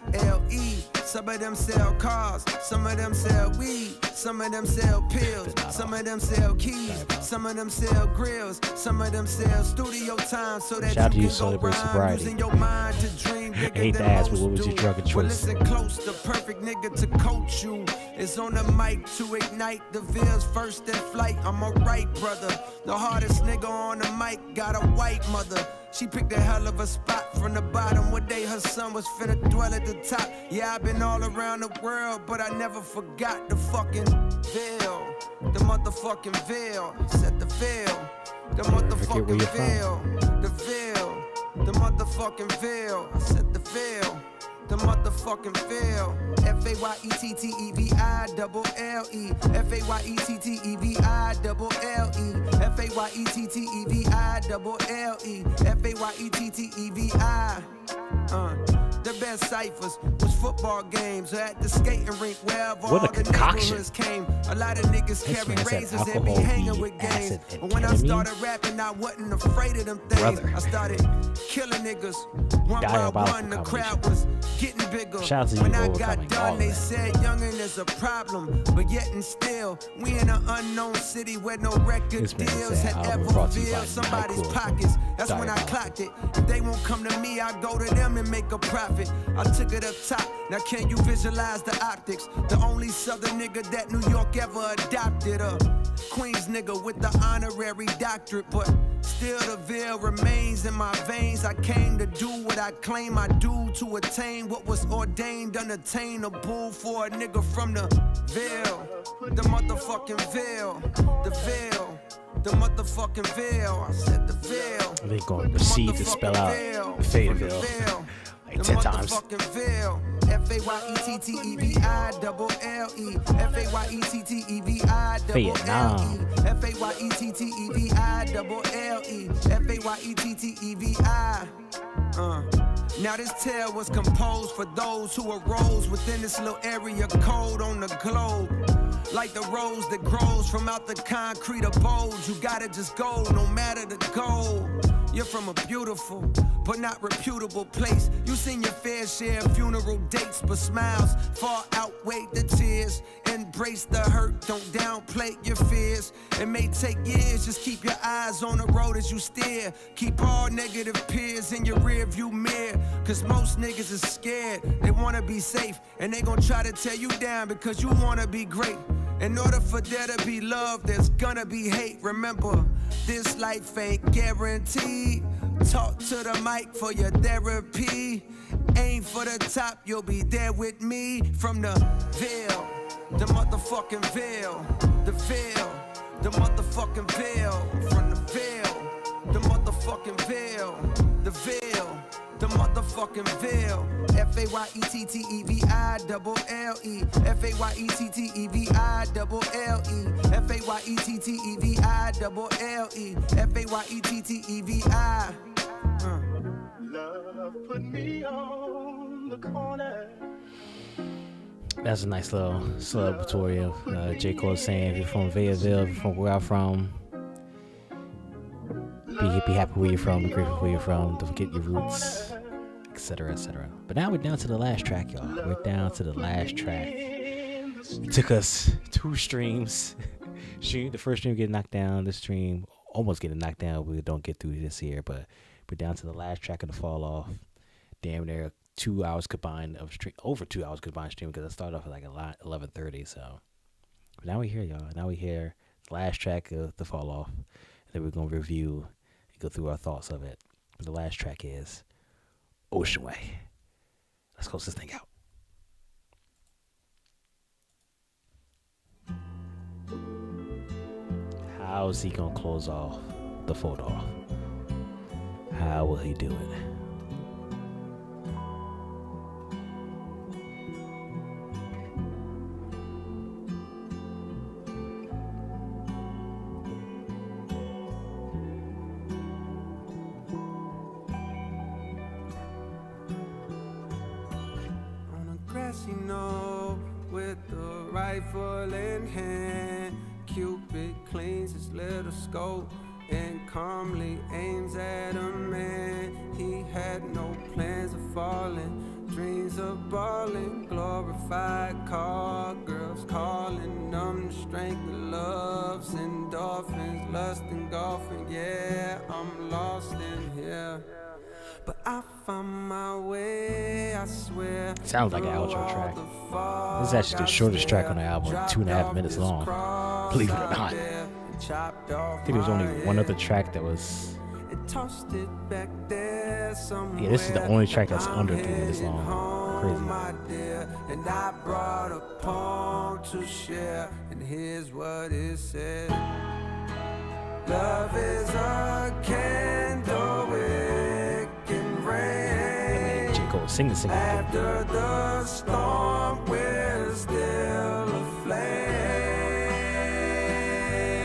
Some of them sell cars, some of them sell weed, some of them sell pills, some of them sell keys, some of them sell grills, some of them sell studio time so that you can go rhyme using your mind to dream bigger than most do. Well, listen close, the perfect nigga to coach you is on the mic to ignite the Ville's first in flight. I'm a right brother, the hardest nigga on the mic, got a white mother. She picked a hell of a spot from the bottom. One day her son was finna dwell at the top. Yeah, I've been all around the world, but I never forgot the fucking Ville. The motherfucking Ville. Said the Ville. The motherfucking Ville. The Ville. The motherfucking Ville. I said the Ville. The motherfucking Ville. F-A-Y-E-T-T-E-V-I-double-L-E. F-A-Y-E-T-T-E-V-I-double-L-E. F-A-Y-E-T-T-E-V-I-double-L-E. F-A-Y-E-T-T-E-V-I. The best ciphers was football games or at the skating rink, wherever all the neighborhoods came. A lot of niggas carry razors and be hanging with gangs. But when I started rapping, I wasn't afraid of them things. I started killing niggas one by one. The crowd was getting bigger. When I got done, they said youngin' is a problem, but yet and still, we in an unknown city where no record deals had ever filled somebody's pockets. That's when I clocked it. If they won't come to me, I go to them and make a profit. I took it up top. Now can you visualize the optics? The only southern nigga that New York ever adopted. A Queens nigga with the honorary doctorate, but still the Ville remains in my veins. I came to do what I claim I do, to attain what was ordained unattainable for a nigga from the Ville. The motherfucking Ville. The Ville. The motherfucking Ville. I said the Ville. They gonna proceed to spell out the Fayetteville like 10 times. F-A-Y-E-T-T-E-V-I-double-L-E. F-A-Y-E-T-T-E-V-I-double-L-E. F-A-Y-E-T-T-E-V-I-double-L-E. F-A-Y-E-T-T-E-V-I. Now this tale was composed for those who arose within this little area code on the globe. Like the rose that grows from out the concrete abode. You gotta just go, no matter the goal. You're from a beautiful, but not reputable place. You seen your fair share of funeral dates, but smiles far outweigh the tears. Embrace the hurt, don't downplay your fears. It may take years, just keep your eyes on the road as you steer. Keep all negative peers in your rear view mirror. Cause most niggas is scared, they wanna be safe. And they gon' try to tear you down because you wanna be great. In order for there to be love, there's gonna be hate. Remember, this life ain't guaranteed. Talk to the mic for your therapy. Aim for the top, you'll be there with me. From the Ville, the motherfucking Ville. The Ville, the motherfucking Ville. From the Ville, the motherfucking Ville. The Ville, the motherfucking Ville. F-A-Y-E-T-T-E-V-I-double-L-E. F-A-Y-E-T-T-E-V-I-double-L-E. F-A-Y-E-T-T-E-V-I-double-L-E. F-A-Y-E-T-T-E-V-I. Love put me on the corner. That's a nice little celebratory of J.Cole saying, if you're from Fayetteville, if you're from where I'm from, be happy where you're from, be grateful where you're from, don't forget your roots, etc., etc. But now we're down to the last track, y'all. We're down to the last track. It took us 2 streams. The first stream getting knocked down, this stream almost getting knocked down. We don't get through this here, but we're down to the last track of the fall off. Damn near 2 hours combined of stream, over 2 hours combined stream, because I started off at like 11:30. So but now we're here, y'all. Now we're here. The last track of the fall off. And then we're gonna review and go through our thoughts of it. But the last track is Ocean Way. Let's close this thing out. How's he gonna close off the photo off? How will he do it? On a grassy knoll with the rifle in hand, Cupid cleans his little scope and calmly aims at a man. He had no plans of falling, dreams of balling, glorified call girls calling them the strength of loves, endorphins, lust and golfing. Yeah, I'm lost in here, but I found my way, I swear. Sounds like an outro track. This is actually the shortest track on the album, 2.5 minutes long. Believe it or not. I think there was only one other track that was. Yeah, this is the only track that's under 3 minutes long. Crazy. And I brought a poem to share, and here's what it said. Love is a candle it can rain. J.Cole singing. After the storm, we're still aflame.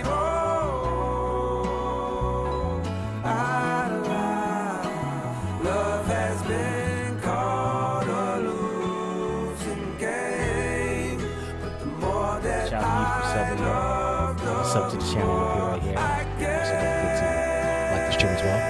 Oh, love has been called a losing game, but the more that sub to the channel up here right here. So don't forget to like the stream as well.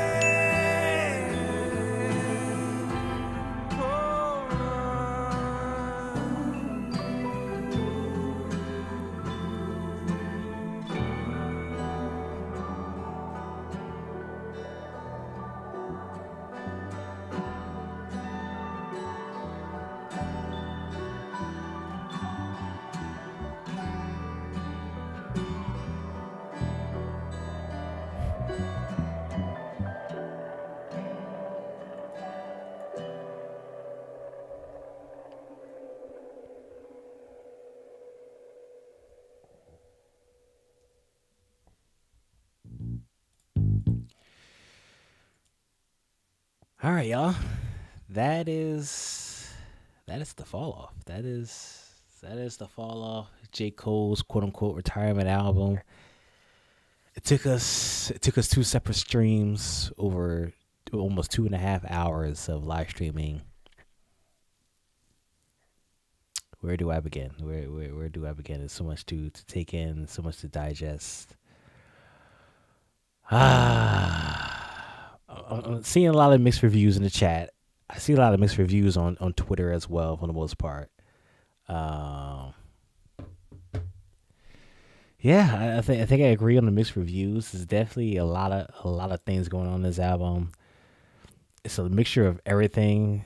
All right, y'all. That is the fall off. That is the fall off. J. Cole's quote unquote retirement album. It took us 2 separate streams over almost 2.5 hours of live streaming. Where do I begin? Where do I begin? There's so much to take in, so much to digest. I'm seeing a lot of mixed reviews in the chat. I see a lot of mixed reviews on Twitter as well, for the most part. Yeah, I think I agree on the mixed reviews. There's definitely a lot of things going on in this album. It's a mixture of everything.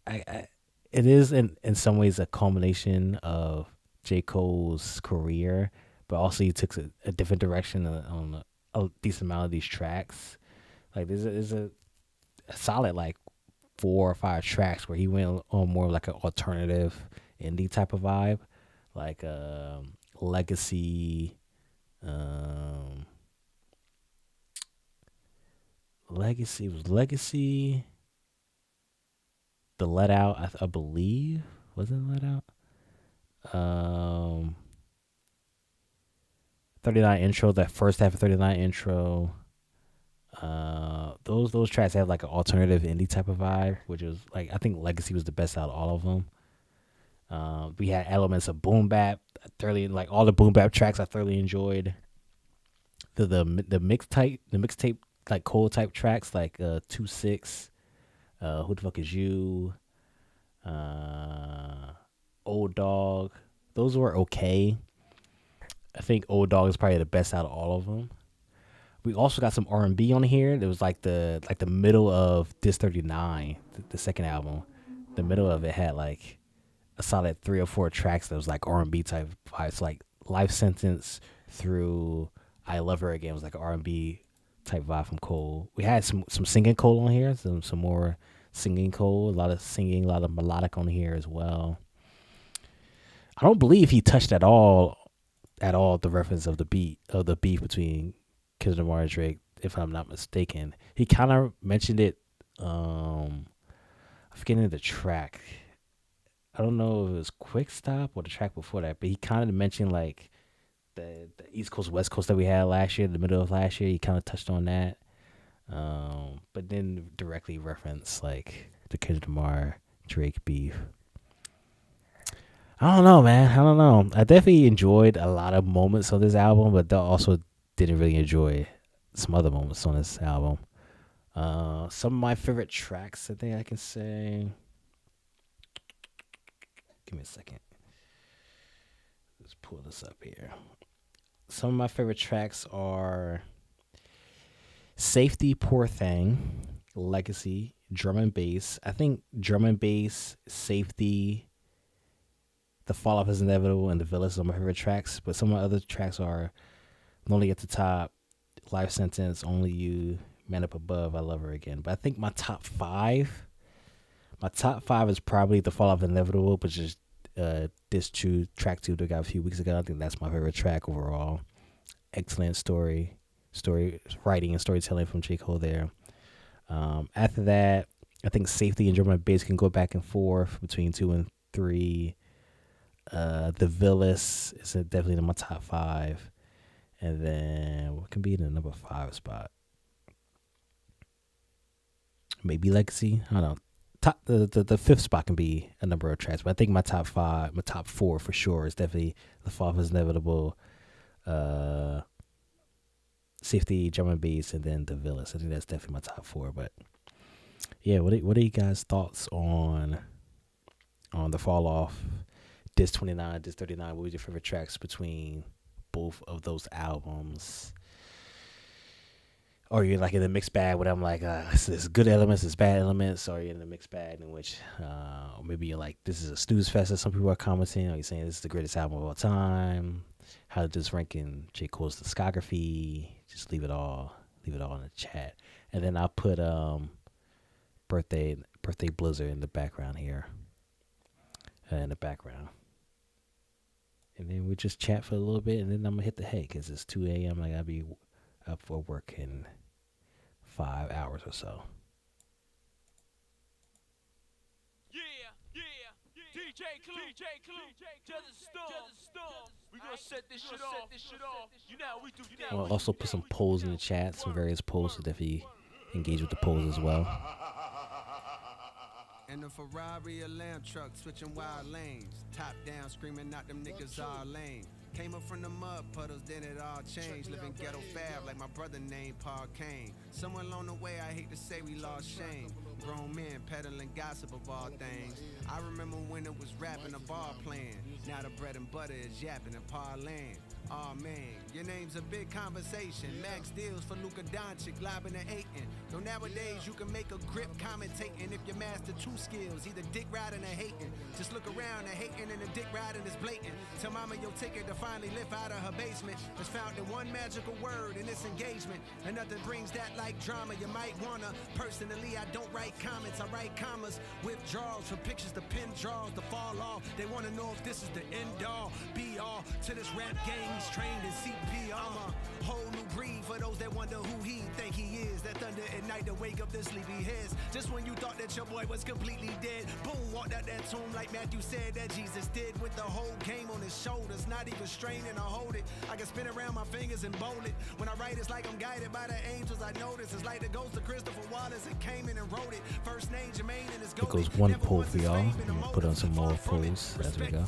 It is in some ways a culmination of J. Cole's career, but also he took a different direction on a decent amount of these tracks. Like there's a solid like 4 or 5 tracks where he went on more like an alternative indie type of vibe, like Legacy, Legacy, the Let Out, I believe, wasn't Let Out. 39 intro, that first half of 39 intro. Those tracks have like an alternative indie type of vibe, which is like, I think Legacy was the best out of all of them. We had elements of boom bap. I thoroughly like all the boom bap tracks. I thoroughly enjoyed the mixtape like Cole type tracks like 2-6, Who the Fuck Is You, Old Dog. Those were okay. I think Old Dog is probably the best out of all of them. We also got some R&B on here. There was like the middle of Dis 39, the second album. The middle of it had like a solid 3 or 4 tracks that was like R&B type vibes, like Life Sentence through I Love Her Again was like an R&B type vibe from Cole. We had some singing Cole on here, some more singing Cole, a lot of singing, a lot of melodic on here as well. I don't believe he touched at all at all the reference of the beef between Kendrick Lamar and Drake, if I'm not mistaken. He kind of mentioned it. I'm forgetting the track. I don't know if it was Quik Stop or the track before that, but he kind of mentioned like the East Coast West Coast that we had last year, in the middle of last year. He kind of touched on that, but then directly referenced like the Kendrick Lamar Drake beef. I don't know, man. I don't know. I definitely enjoyed a lot of moments on this album, but also didn't really enjoy some other moments on this album. Some of my favorite tracks, I think I can say. Give me a second. Let's pull this up here. Some of my favorite tracks are Safety, Poor Thing, Legacy, Drum and Bass. I think Drum and Bass, Safety, The Fall Off Is Inevitable, and The Villest are my favorite tracks. But some of my other tracks are Lonely at the Top, Life Sentence, Only You, Man Up Above, I Love Her Again. But I think my top five is probably The Fall Off Inevitable, but just this track 2 that I got a few weeks ago. I think that's my favorite track overall. Excellent story writing and storytelling from J.Cole there. After that, I think Safety and Drum and Bass can go back and forth between 2 and 3. The Villest is definitely in my top 5. And then what can be in the number 5 spot? Maybe Legacy. I don't know. The 5th spot can be a number of tracks, but I think my top 4 for sure is definitely The Fall Is Inevitable, Safety, Drum and Bass, and then The Villest. I think that's definitely my top 4. But yeah, what are you guys' thoughts on The Fall Off, Diss 29, Diss 39? What was your favorite tracks between both of those albums? Or you're like in the mixed bag where I'm like, it's good elements, it's bad elements, or you're in the mixed bag in which maybe you're like, this is a snooze fest, as some people are commenting, or you're saying this is the greatest album of all time. How does this rank in J. Cole's discography? Just leave it all in the chat. And then I'll put birthday Blizzard in the background here. And then we just chat for a little bit, and then I'm gonna hit the hay because it's 2 a.m. Like I'll be up for work in 5 hours or so. DJ Clue, just a storm. We gonna set this shit off. You know how we do. I'll also put some polls in the chat, some various polls, so definitely engage with the polls as well. In a Ferrari, a lamb truck, switching wild lanes. Top down, screaming out them niggas all lame. Came up from the mud puddles, then it all changed. Living ghetto fab like my brother named Paul Kane. Somewhere along the way, I hate to say we lost shame. Grown men peddling gossip of all things. I remember when it was rapping, a ball playing. Now the bread and butter is yapping and parlaying. Oh man, your name's a big conversation. Max deals for Luka Doncic, lobbing and hating. Though nowadays you can make a grip commentating if you master 2 skills, either dick riding or hating. Just look around, the hating and the dick riding is blatant. Tell mama your ticket to finally lift out of her basement is found in one magical word in this engagement. And nothing brings that like drama. You might wanna. Personally, I don't write comments, I write commas. Withdrawals from pictures to pin draws to fall off. They wanna know if this is the end all, be all to this rap game. He's trained in CPR. I'm a whole new breed for those that wonder who he think he is. That thunder at night to wake up their sleepy heads. Just when you thought that your boy was completely dead, boom, walked out that tomb like Matthew said that Jesus did, with the whole game on his shoulders, not even straining to hold it. I can spin around my fingers and bowl it. When I write, it's like I'm guided by the angels. I notice it's like the ghost of Christopher Wallace and came in and wrote it. First name Jermaine and his It goes one poll for y'all. I'm gonna put on some more polls as we go.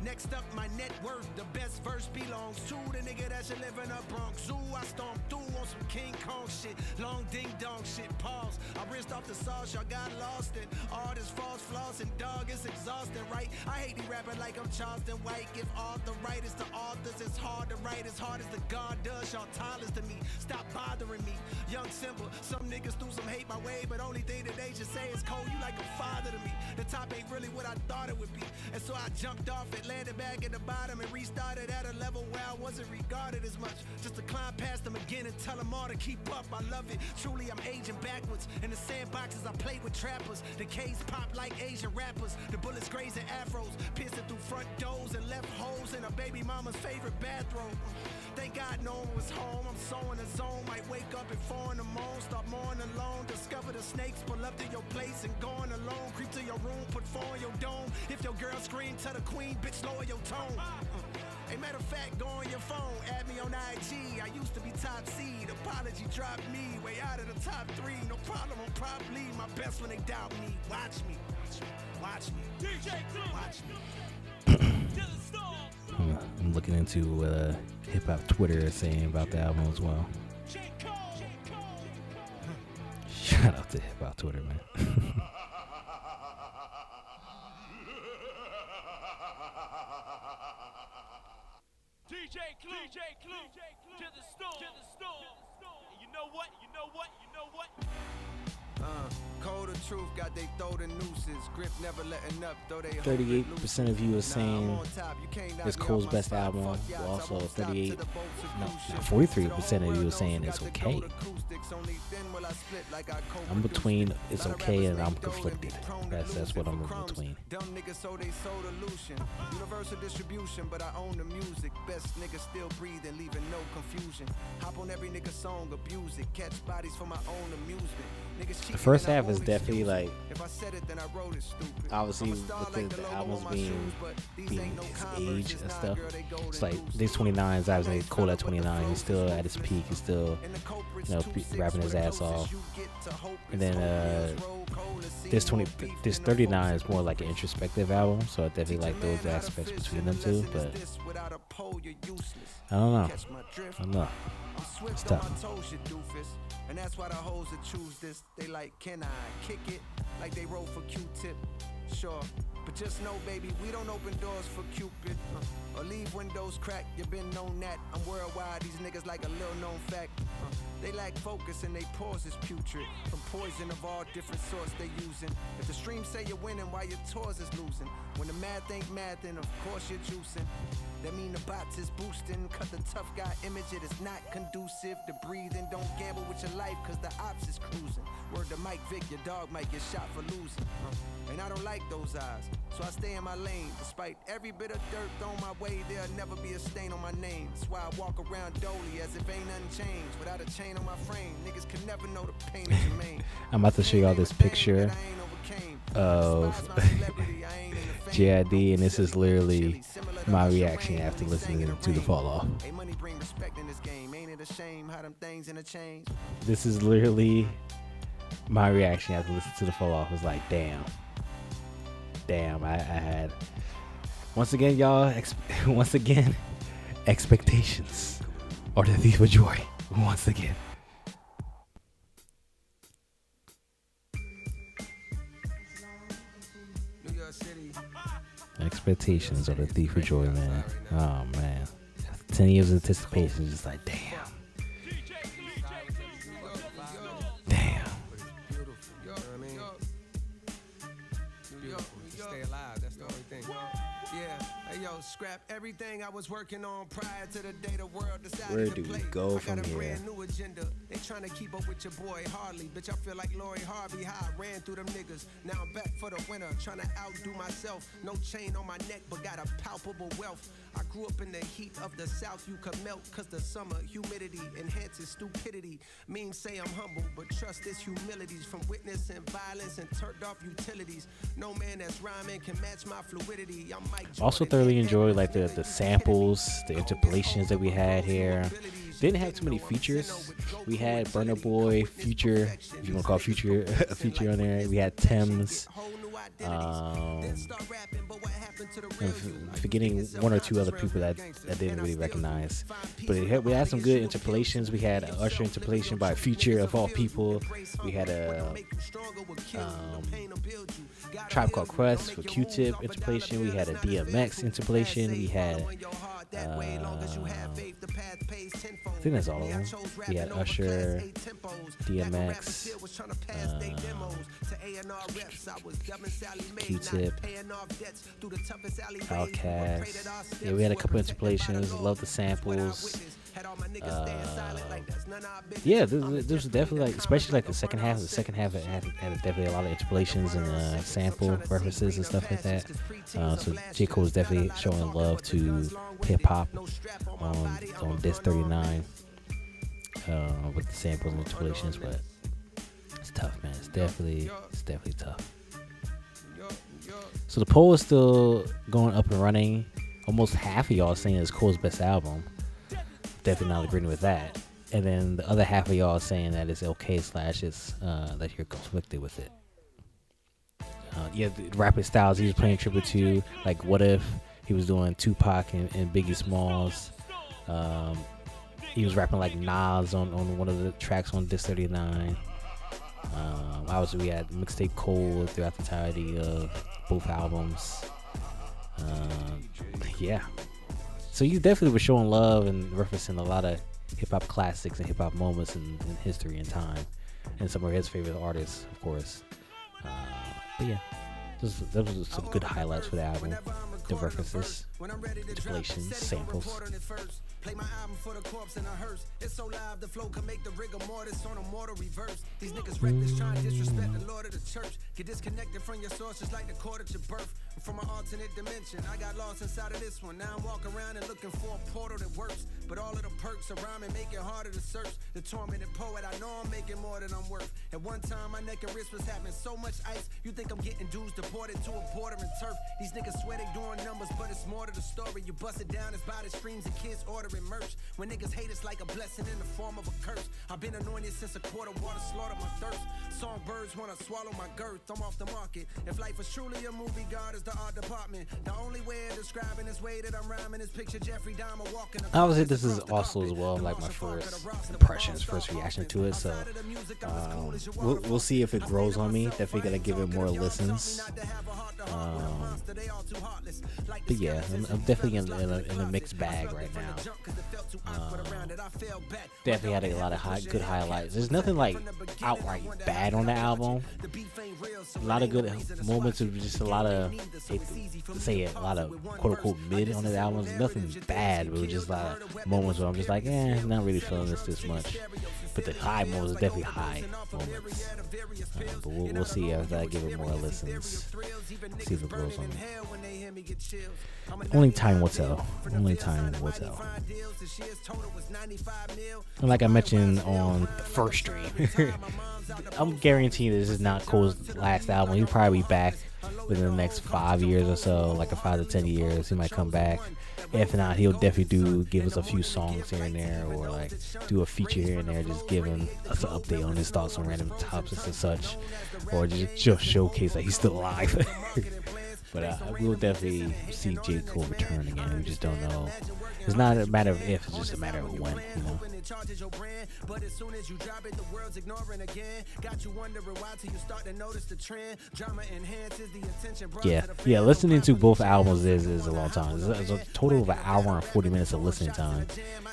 Next up, my net worth. The best verse belongs to the nigga that should live in a Bronx Zoo. I stomped through on some King Kong shit, long ding dong shit. Pause. I rinsed off the sauce, y'all got lost in all this false floss, and dog, it's exhausting, right? I hate these rapping like I'm Charleston White. Give author writers to authors, it's hard to write as hard as the God does. Y'all tallest to me, stop bothering me. Young Simba, some niggas threw some hate my way, but only thing that they should say is Cole, you like a father to me. The top ain't really what I thought it would be, and so I jumped off it, landed back at the bottom, and restarted at a level where I wasn't regarded as much. Just to climb past them again and tell them all to keep up. I love it. Truly, I'm aging aging backwards. In the sandboxes, I play with trappers. The K's pop like Asian rappers. The bullets grazing afros, piercing through front doors and left holes in a baby mama's favorite bathrobe. Thank God no one was home. I'm so in the zone. Might wake up at 4 in the morning, start mourning alone. Discover the snakes, pull up to your place and going alone. Creep to your room, put 4 in your dome. If your girl scream, tell the queen, bitch, lower your tone. Hey, matter of fact, go on your phone, add me on IG. I used to be top seed, apology dropped me. Way out of the top 3, no problem, I'm probably my best when they doubt me. Watch me, watch me, DJ Clue. watch me. To the storm. I'm looking into hip hop Twitter is saying about the album as well. J.Cole. Shout out to hip hop Twitter, man. DJ Clue. To the storm. And you know what? Cold the truth, got they throw the nooses. Grip never letting up, though they 38% of you are saying it's Cole's best album. Well, also 43% of you are saying it's okay. I'm between it's okay and I'm conflicted. That's what I'm in between. Dumb niggas so they sold illusion. Universal distribution, but I own the music. Best niggas still breathing, leaving no confusion. Hop on every nigga song, abuse it. Catch bodies for my own amusement. The first half is definitely like, if I said it, then I wrote it stupid. obviously with the albums being his age and stuff. It's like this 29 is obviously Cole at 29. He's still at his peak. He's still, rapping his ass off. And then this 39 is more like an introspective album. So I definitely like those aspects between them two. But I don't know. It's tough. And that's why the hoes that choose this, they like, can I kick it? Like they wrote for Q-Tip, sure. But just know, baby, we don't open doors for Cupid. Or leave windows cracked, you been known that. I'm worldwide, these niggas like a little known fact. They lack focus and they pause is putrid. From poison of all different sorts they using. If the stream say you're winning while your tours is losing. When the math ain't math, then of course you're juicing. That mean the bots is boosting. Cut the tough guy image, it is not conducive to breathing. Don't gamble with your life, cause the ops is cruising. Word to Mike Vick, your dog might get shot for losing. And I don't like those eyes, so I stay in my lane. Despite every bit of dirt thrown my way, there'll never be a stain on my name. That's why I walk around dolly as if ain't nothing changed. Without a chain on my frame, niggas can never know the pain of Jermaine. I'm about to show y'all this picture of JID, and this is literally my reaction after listening to the Fall Off. This is literally my reaction after listening to the Fall Off. Was like, damn, I had, once again, y'all, expectations are the thief of joy. Once again. Expectations are the thief of joy, man. Oh man, 10 years of anticipation, just like damn. Stay alive, that's the only thing. Yeah, hey yo, scrap everything I was working on prior to the day the world decided Where to do we play. go I from got a here? brand new agenda. They trying to keep up with your boy Harley. Bitch, I feel like Lori Harvey, how I ran through them niggas. Now I'm back for the winter, trying to outdo myself. No chain on my neck, but got a palpable wealth. I grew up in the heat of the South, you could melt, cause the summer humidity enhances stupidity. Memes say I'm humble, but trust this humility's from witnessing violence and turned off utilities. No man that's rhyming can match my fluidity. I'm Mike Also thoroughly enjoyed like the samples, the interpolations that we had here. Didn't have too many features. We had Burna Boy, Future, if you want to call Future a feature on there. We had Thames. I'm forgetting one or two other people that I didn't really recognize. But we had some good interpolations. We had an Usher interpolation by Future of all people. We had a Tribe Called Quest for Q-Tip interpolation. We had a DMX interpolation. We had I think that's all of them. We had Usher, DMX, Q-Tip, Outkast. Yeah, we had a couple interpolations. Love the samples. Yeah, this was definitely like, especially like the second half. The second half had definitely a lot of interpolations and sample references and stuff like that. So J.Cole was definitely showing love to hip hop on disc 39 with the samples and interpolations, but it's tough, man. It's definitely tough. So the poll is still going up and running. Almost half of y'all saying it's Cole's best album. Definitely not agreeing with that. And then the other half of y'all saying that it's okay / it's that you're conflicted with it. Yeah, the Rapid Styles he was playing tribute to, like What If, he was doing Tupac and Biggie Smalls. He was rapping like Nas on one of the tracks on disc 39. Obviously we had mixtape Cole throughout the entirety of both albums. Yeah. So you definitely were showing love and referencing a lot of hip-hop classics and hip-hop moments in history and time. And some of his favorite artists, of course. But yeah, those were some good highlights for the album. The references, interpolations, samples. Play my album for the corpse in a hearse. It's so live, the flow can make the rigor mortis on a mortal reverse. These niggas reckless, trying to disrespect the Lord of the church. Get disconnected from your source just like the court at your birth. I'm from an alternate dimension. I got lost inside of this one. Now I'm walking around and looking for a portal that works. But all of the perks around me make it harder to search. The tormented poet, I know I'm making more than I'm worth. At one time, my neck and wrist was having so much ice. You think I'm getting dudes deported to a border and turf. These niggas swear they doing numbers, but it's more to the story. You bust it down, it's by the streams and kids ordering merch. When niggas hate, it's like a blessing in the form of a curse. I've been anointed since a quart of water slaughtered my thirst. Songbirds wanna swallow my girth, I'm off the market. If life was truly a movie, God is the art department. The only way of describing this way that I'm rhyming is picture Jeffrey Dahmer walking. I would say this is also as well like my first impressions, first reaction to it. So we'll see if it grows on me. Definitely gotta give it more listens. But yeah, I'm definitely in a mixed bag right now. Definitely had a lot of good highlights. There's nothing like outright bad on the album. A lot of good moments of just a lot of, a lot of quote unquote mid on the album. There's nothing bad, but it was just a lot of moments where I'm just like, not really feeling this much. But the high moments are definitely high moments. But we'll see after I give it more listens. See if it grows on me. Only time will tell. Only time will tell. And like I mentioned on the first stream, I'm guaranteeing this is not Cole's last album. He'll probably be back within the next 5 years or so, like 5 to 10 years. He might come back. If not, he'll definitely give us a few songs here and there, or like do a feature here and there, just giving us an update on his thoughts on random topics and such, or just showcase that he's still alive. But we'll definitely see J. Cole return again. We just don't know. It's not a matter of if, it's just a matter of when, you know. But as soon as you drop it, the world's ignoring again. Got you wondering why till you start to notice the trend. Drama enhances the attention. Yeah, listening to both albums is a long time. It's a total of an hour and 40 minutes of listening time.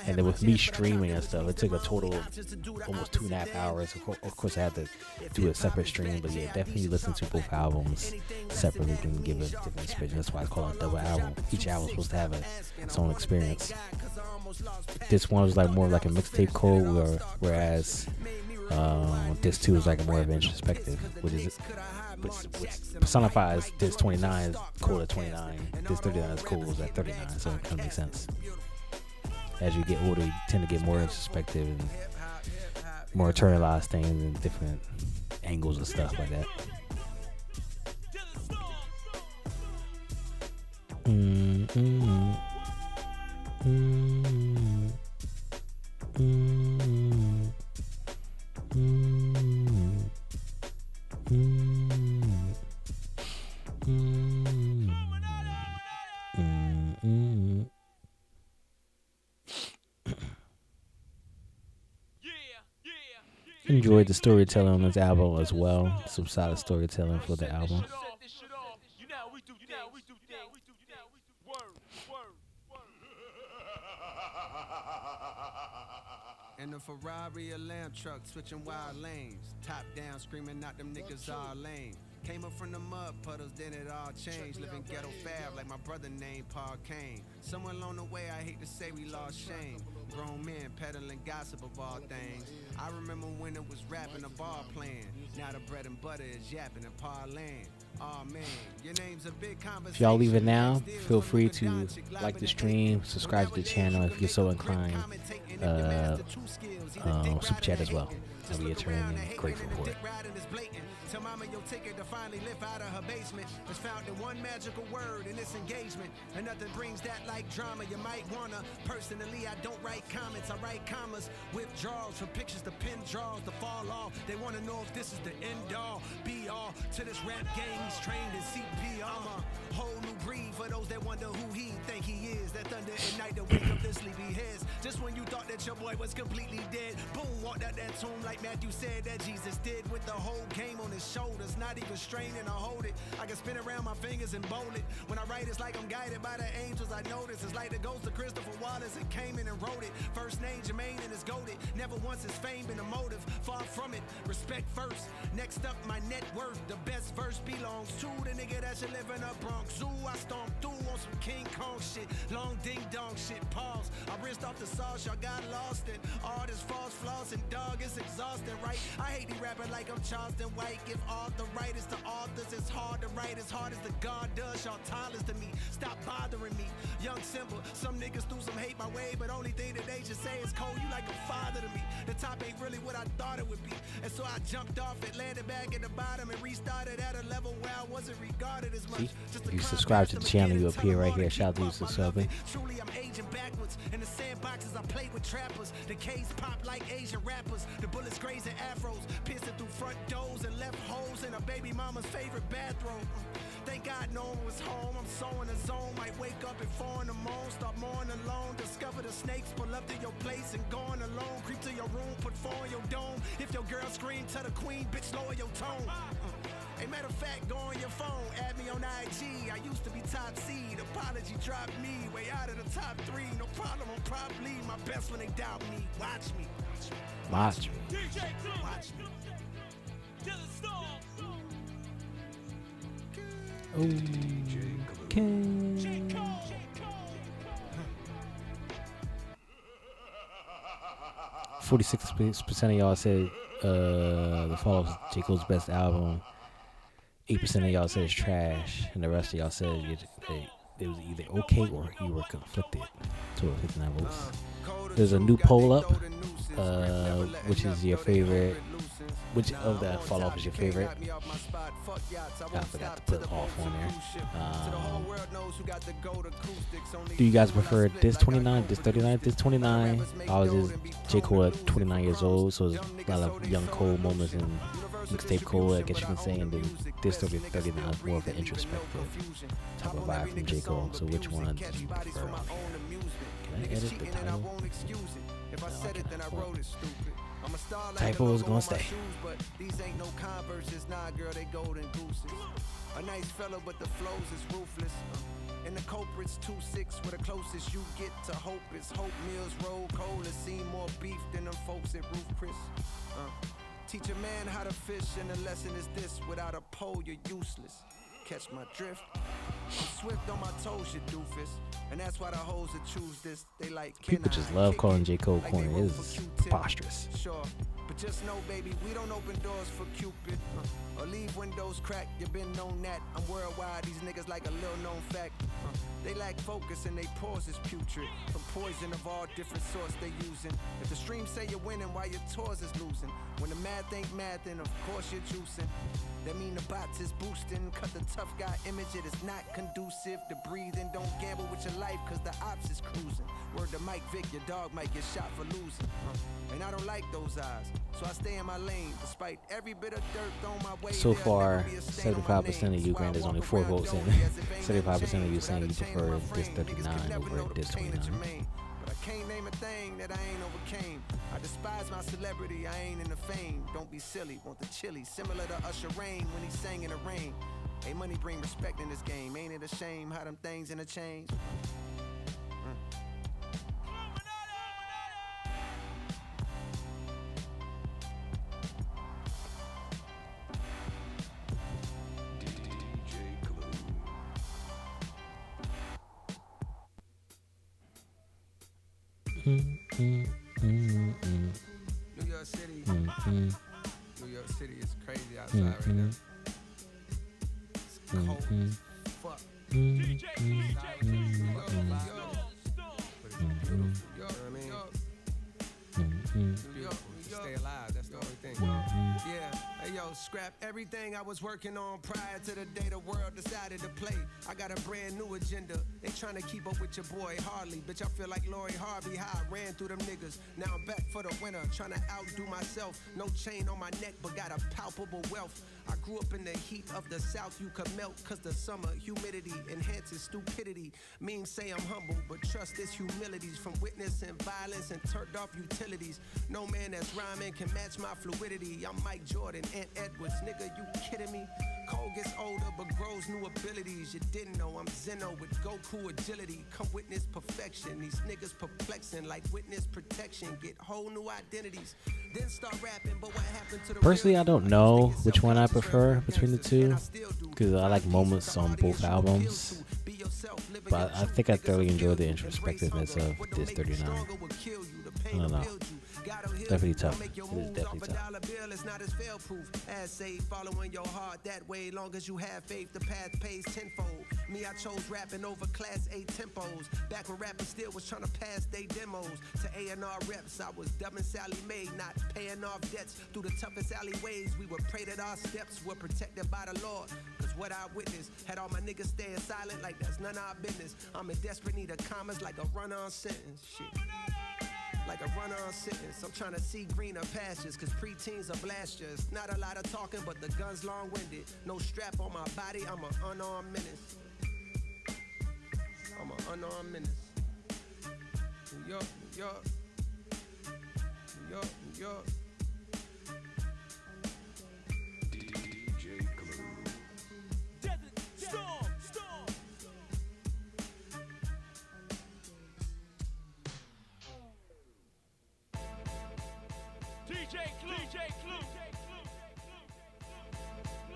And then with me streaming and stuff, it took a total of almost 2.5 hours. Of course, I had to do a separate stream, but yeah, definitely listen to both albums separately and give it different experience. That's why it's called a double album. Each album is supposed to have its own experience. This one was like more like a mixtape Cole, whereas this 2 is like more of an introspective, which personifies this 29 Cole at 29, this 39 is Cole at 39, so it kind of makes sense. As you get older, you tend to get more introspective and more internalized things and different angles and stuff like that. Enjoyed the storytelling on this album as well. Some solid storytelling for the album. In the Ferrari, a lamb truck, switching wild lanes. Top down, screaming out them niggas all lame. Came up from the mud puddles, then it all changed. Living ghetto fab like my brother named Paul Kane. Somewhere along the way, I hate to say we lost shame. Grown men peddling gossip of all things. I remember when it was rapping, a ball playing. Now the bread and butter is yapping and parlaying. Oh man, your name's a big conversation. If y'all leave it now, feel free to like the stream, subscribe to the channel if you're so inclined. Super chat as well. I'll be eternally grateful for it. Tell mama your ticket to finally live out of her basement is found in one magical word in this engagement. And nothing brings that like drama. You might wanna. Personally, I don't write comments, I write commas. Withdrawals from pictures to pin draws to fall off. They wanna know if this is the end all, be all to this rap game. He's trained in CPR. I'm a whole new breed for those that wonder who he think he is. That thunder at night to wake up their sleepy heads. Just when you thought that your boy was completely dead, boom, walked out that tomb like Matthew said that Jesus did, with the whole game on his shoulders, not even straining to hold it. I can spin around my fingers and bowl it. When I write, it's like I'm guided by the angels. I notice it's like the ghost of Christopher Wallace and came in and wrote it. First name Jermaine and it's goated. Never once has fame been a motive. Far from it. Respect first. Next up, my net worth. The best verse belongs to the nigga that should live in a Bronx Zoo. I stomp through on some King Kong shit. Long ding dong shit. Pause. I rinsed off the sauce. Y'all got lost in all this false floss and dog. It's exhausting, right? I hate these rapping like I'm Charleston White. Give author writers to authors. It's hard to write as hard as the God does. Y'all tallest to me. Stop bothering me. Young Simba. Some niggas threw some hate my way, but only thing that they should say is Cole, you like a father to me. The top ain't really what I thought it would be. And so I jumped off it, landed back at the bottom, and restarted at a level where I wasn't regarded as much. If you subscribe to the channel, you appear right here. Shout out to you subscribing. Truly, I'm aging backwards. In the sandboxes, I played with trappers. The K's pop like Asian rappers. The bullets grazing afros, piercing through front doors and left holes in a baby mama's favorite bathroom. Thank God no one was home. I'm so in the zone. Might wake up at 4 in the morning, start mourning alone. Discover the snakes, pull up to your place and going alone. Creep to your room, put 4 in your dome. If your girl scream, tell the queen, bitch, lower your tone. Hey, matter of fact, go on your phone, add me on IG. I used to be top seed. Apology dropped me way out of the top 3. No problem, I'm probably my best when they doubt me. Watch me. Watch me. DJ Clue. Watch me. To the storm. Okay. J.Cole. 46% of y'all said the Fall was J. Cole's best album. 8% of y'all said it's trash, and the rest of y'all said it was either okay or you were conflicted. Total 59 votes. There's a new poll up. Which is your favorite? Which of the Fall Off is your favorite? I forgot to put off on there. Do you guys prefer this 29, this 39, this 29? Ours is J. Cole at 29 years old, so there's a lot of young Cole moments and mixtape Cole, I guess you can say, and then this 39 is more of an introspective type of vibe from J. Cole. So which one do you prefer? Can I edit the title? If I said it, then I wrote it, stupid. I'm a star like Typo is gonna stay. But these ain't no Converses, nah, girl, they golden gooses. A nice fella, but the flows is ruthless. And the culprit's 2-6, where the closest you get to hope is hope meals roll cold and see more beef than them folks at Roof Chris. Teach a man how to fish, and the lesson is this: without a pole, you're useless. Catch my drift? I'm swift on my toes, you doofus. And that's why the hoes that choose this, they like people just love calling J. Cole corny. It is preposterous. Sure, but just know, baby, we don't open doors for Cupid or leave windows cracked. You been known that. I'm worldwide, these niggas like a little known fact. They lack focus and they pause is putrid. From poison of all different sorts they using. If the stream say you're winning while your tours is losing. When the math ain't math, then of course you're juicing. That mean the bots is boosting. Cut the tough guy image, it is not conducive to breathing. Don't gamble with your life, cause the ops is cruising. Word to Mike Vick, your dog might get shot for losing. And I don't like those eyes, so I stay in my lane. Despite every bit of dirt thrown my way. So far, 75% of you, granted there's only 4 votes in. 75% of you saying you prefer this 39 over this 29. But I can't name a thing that I ain't overcame. I despise my celebrity, I ain't in the fame. Don't be silly, want the chili, similar to Usher Rain when he sang in the rain. Hey, money bring respect in this game. Ain't it a shame how them things New York City. New York City is crazy outside right now. It's cold as fuck. DJ Clue, But it's beautiful. You know what I mean? New York, we stay alive. That's the only thing. Yeah. Hey yo, scrap everything I was working on prior to the day the world decided to play. I got a brand new agenda. They trying to keep up with your boy Harley. Bitch, I feel like Lori Harvey, how I ran through them niggas. Now I'm back for the winter, trying to outdo myself. No chain on my neck, but got a palpable wealth. I grew up in the heat of the South, you could melt, cause the summer humidity enhances stupidity. Means say I'm humble, but trust this humility's from witnessing violence and turned off utilities. No man that's rhyming can match my fluidity. I'm Mike Jordan, Ant Edwards, nigga, you kidding me? Cole gets older, but grows new abilities. You didn't know I'm Zeno with Goku agility. Come witness perfection, these niggas perplexing like witness protection. Get whole new identities, then start rapping, but what happened to the Personally, I don't know which one I prefer between the two, because I like moments on both albums, but I think I thoroughly enjoy the introspectiveness of this 39. I don't know. Definitely tough. It is definitely tough. It's not as fail proof as say following your heart that way. Long as you have faith, the path pays tenfold. Me, I chose rapping over class A tempos. Back when rappers still was trying to pass they demos to A&R reps. I was dubbing Sally Mae, not paying off debts through the toughest alleyways. We would pray that our steps were protected by the Lord. Cause what I witnessed had all my niggas staying silent like that's none of our business. I'm in desperate need of commas like a run-on sentence. Shit. Like a run-on sentence. I'm trying to see greener pastures, cause preteens are blasters. Not a lot of talking, but the gun's long-winded. No strap on my body, I'm an unarmed menace. I'm an unarmed menace. New York, New York. New York, New York. DJ Clue. Desert Storm. DJ Clue.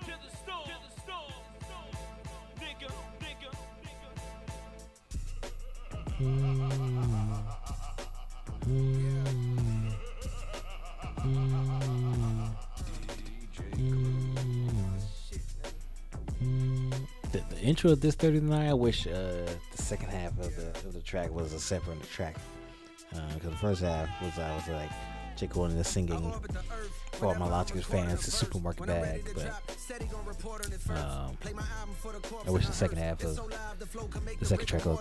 To the storm. Nigga. The intro of this 39, I wish the second half of the track was a separate track, because the first half was I was like J.Cole and singing for all my Logic fans, the supermarket bag, but I wish the second half of the second track of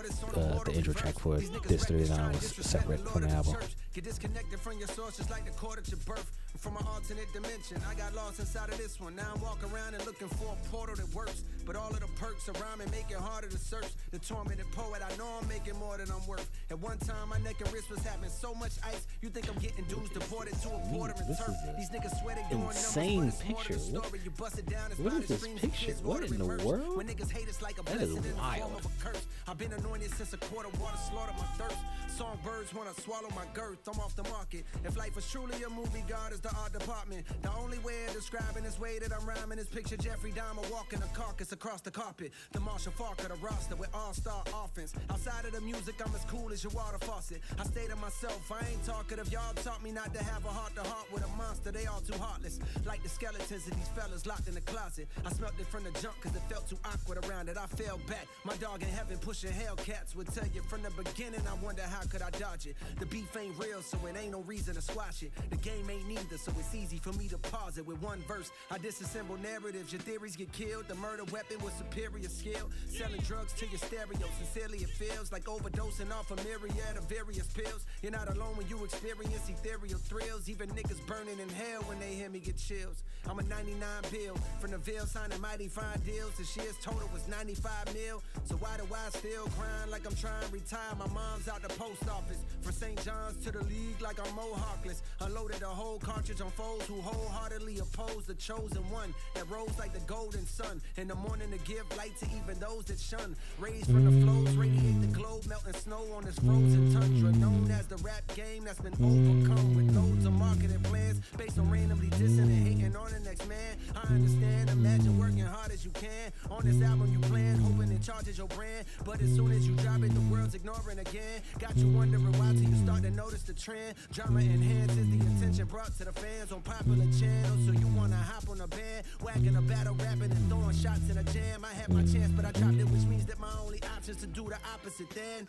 the intro track for this 39 was separate from the album. Get disconnected from your source just like the cord at your birth. From an alternate dimension, I got lost inside of this one. Now I'm walking around and looking for a portal that works. But all of the perks of rhyming make it harder to search. The tormented poet, I know I'm making more than I'm worth. At one time, my neck and wrist was having so much ice. You think I'm getting dudes deported to a border and turf. These niggas swear they doing insane numbers, picture. What is this picture? What in the world? When niggas hate us like a That is blessing in the form wild. of a curse. I've been anointed since a quart of water slaughtered my thirst. Songbirds wanna swallow my girth. I'm off the market. If life was truly a movie, God is the art department. The only way of describing this way that I'm rhyming is picture Jeffrey Dahmer walking a carcass across the carpet. The Marshall Falk of the roster with all-star offense. Outside of the music, I'm as cool as your water faucet. I stay to myself, I ain't talkative. Y'all taught me not to have a heart-to-heart with a monster. They all too heartless. Like the skeletons of these fellas locked in the closet. I smelt it from the jump cause it felt too awkward around it. I fell back. My dog in heaven pushing Hellcats would tell you from the beginning. I wonder how could I dodge it. The beef ain't real, so it ain't no reason to squash it. The game ain't neither, so it's easy for me to pause it. With one verse, I disassemble narratives. Your theories get killed. The murder weapon with superior skill. Selling drugs to your stereo. Sincerely it feels like overdosing off a myriad of various pills. You're not alone when you experience ethereal thrills. Even niggas burning in hell when they hear me get chills. I'm a 99 bill from the Ville, signing mighty fine deals. The shares total was 95 mil. So why do I still grind like I'm trying to retire? My mom's out the post office. From St. John's to the league like I'm Mohawkless. Unloaded a whole cartridge on foes who wholeheartedly oppose the chosen one that rose like the golden sun. In the morning to give light to even those that shun. Raised from the flows, radiate the globe, melting snow on this frozen tundra. Known as the rap game that's been overcome with loads of marketing plans based on randomly dissing and hating on the next man. I understand, imagine working hard as you can. On this album you plan, hoping it charges your brand. But as soon as you drop it, the world's ignoring again. Got you wondering why till you start to notice the trend. Drama enhances the attention brought to the fans on popular channels. So you wanna hop on a band, whacking a battle, rapping and throwing shots in a jam. I had my chance, but I dropped it, which means that my only option's to do the opposite then.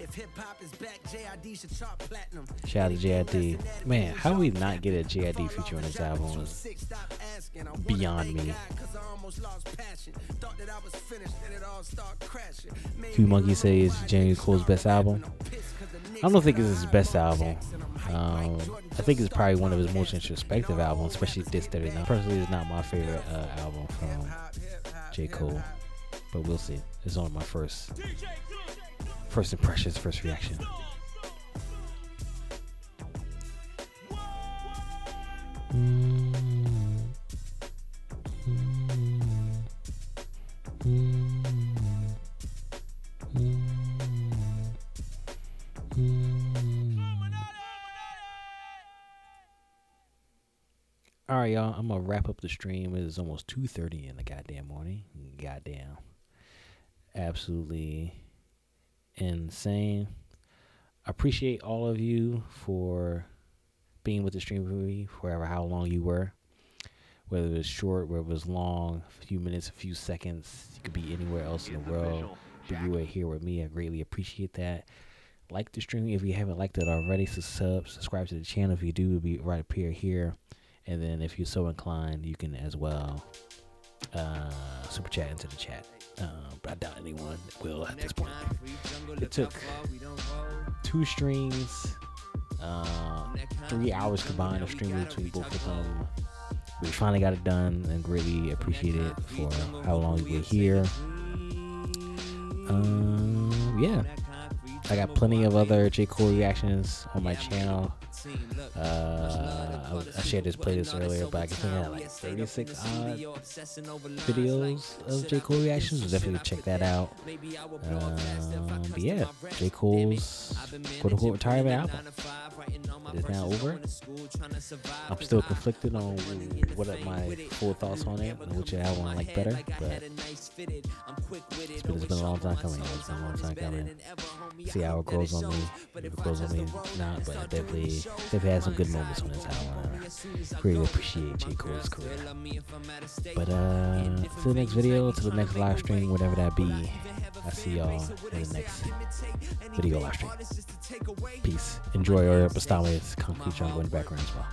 If hip-hop is back, J.I.D. should chart platinum. Shout out to J.I.D. Man, how we not get a J.I.D. feature on this album is beyond me. Q Monkey says J.Cole's best album. I don't think it's his best album. I think it's probably one of his most introspective albums, especially this 39. Personally, it's not my favorite album from J. Cole, but we'll see. It's on my first impressions, first reaction. All right, y'all. I'm gonna wrap up the stream. It is almost 2:30 in the goddamn morning. Goddamn, absolutely insane. I appreciate all of you for being with the stream with me for how long you were. Whether it was short, whether it was long, a few minutes, a few seconds. You could be anywhere else in the world, but you were here with me. I greatly appreciate that. Like the stream if you haven't liked it already. Subscribe to the channel if you do. It'll be right up here. And then if you're so inclined, you can as well super chat into the chat. But I doubt anyone will at this point. It took 2 streams, 3 hours combined of streaming between both of them. We finally got it done and greatly appreciate it for how long you were here. Yeah. I got plenty of other J. Cole reactions on my channel. I shared this playlist earlier, but I think I had like 36 odd videos of J. Cole reactions, so definitely check that out. But yeah, J. Cole's quote-unquote retirement album. It is now over. I'm still conflicted on what are my full thoughts on it and which album I like better, but it's been a long time coming. It's been a long time coming. See how it grows on me. If it grows on me, not, but definitely had some good moments on this album. I really appreciate J. Cole's career. But to the next video, to the next live stream, whatever that be, I see y'all in the next video live stream. Peace. Enjoy your Bastamis concrete jungle in the background as well.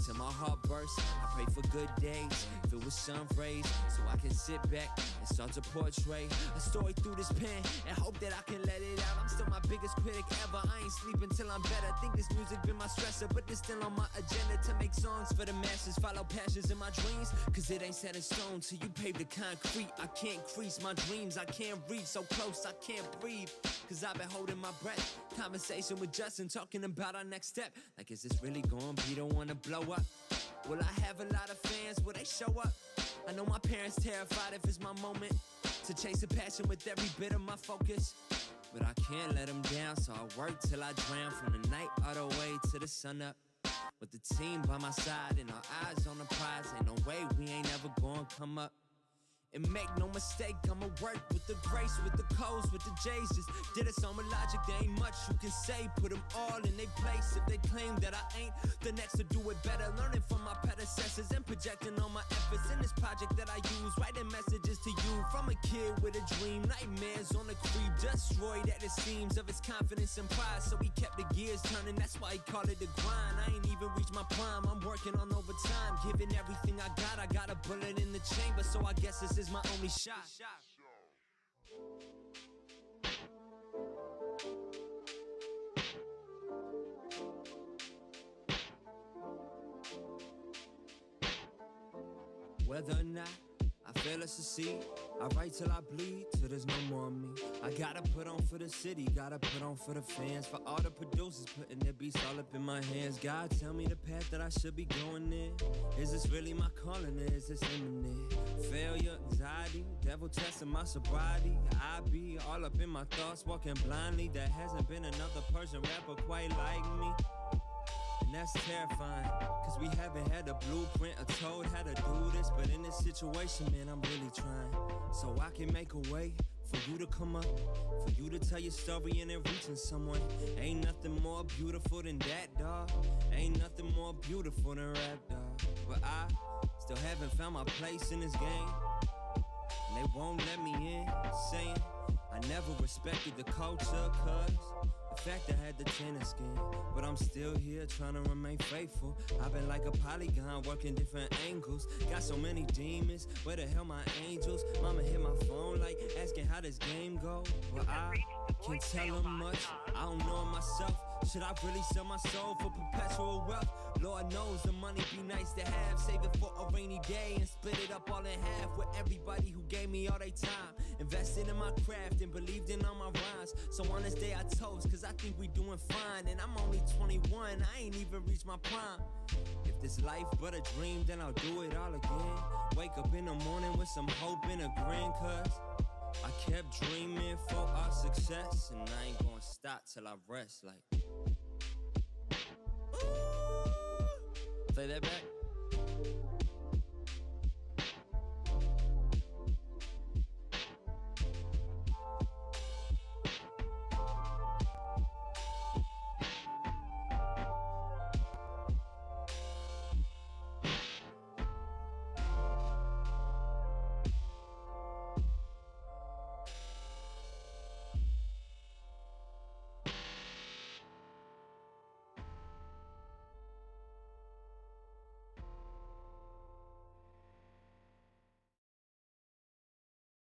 Till my heart bursts, I pray for good days, filled with sun rays, so I can sit back and start to portray a story through this pen and hope that I can let it out. I'm still my biggest critic ever. I ain't sleeping till I'm better. Think this music been my stressor, but it's still on my agenda to make songs for the masses, follow passions in my dreams, cause it ain't set in stone till you pave the concrete. I can't crease my dreams, I can't reach so close, I can't breathe, cause I've been holding my breath. Conversation with Justin, talking about our next step, like is this really gonna be the one to blow up? Will I have a lot of fans? Will they show up? I know my parents terrified if it's my moment to chase a passion with every bit of my focus, but I can't let them down, so I work till I drown, from the night all the way to the sun up, with the team by my side and our eyes on the prize. Ain't no way we ain't ever gonna come up. And make no mistake, I'ma work with the grace, with the codes, with the J's. Just did it on my logic, there ain't much you can say. Put them all in their place. If they claim that I ain't the next to do it better, learning from my predecessors and projecting on my efforts in this project that I use, writing messages to you from a kid with a dream. Nightmares on the creep, destroyed at the seams of his confidence and pride. So he kept the gears turning, that's why he called it the grind. I ain't even reached my prime, I'm working on overtime, giving everything I got a bullet in the chamber, so I guess this is my only shot. Whether or not I fail to succeed, I write till I bleed, till there's no more of me. I gotta put on for the city, gotta put on for the fans, for all the producers putting their beats all up in my hands. God, tell me the path that I should be going in. Is this really my calling, or is this imminent? Failure, anxiety, devil testing my sobriety. I be all up in my thoughts, walking blindly. There hasn't been another person rapper quite like me. and that's terrifying. Cause we haven't had a blueprint or told how to do this. But in this situation, man, I'm really trying. So I can make a way for you to come up, for you to tell your story and then reaching someone. Ain't nothing more beautiful than that, dawg. Ain't nothing more beautiful than rap, dawg. But I still haven't found my place in this game, and they won't let me in, saying I never respected the culture, cause the fact I had the tennis skin. But I'm still here trying to remain faithful. I've been like a polygon working different angles. Got so many demons, where the hell my angels? Mama hit my phone like asking how this game go. Well, I can't tell them much, I don't know myself. Should I really sell my soul for perpetual wealth? Lord knows the money be nice to have. Save it for a rainy day and split it up all in half with everybody who gave me all their time. Invested in my craft and believed in all my rhymes. So on this day I toast, cause I think we doing fine. And I'm only 21, I ain't even reached my prime. If this life but a dream, then I'll do it all again. Wake up in the morning with some hope and a grin, cause I kept dreaming for our success. And I ain't gonna stop till I rest like. Play that back.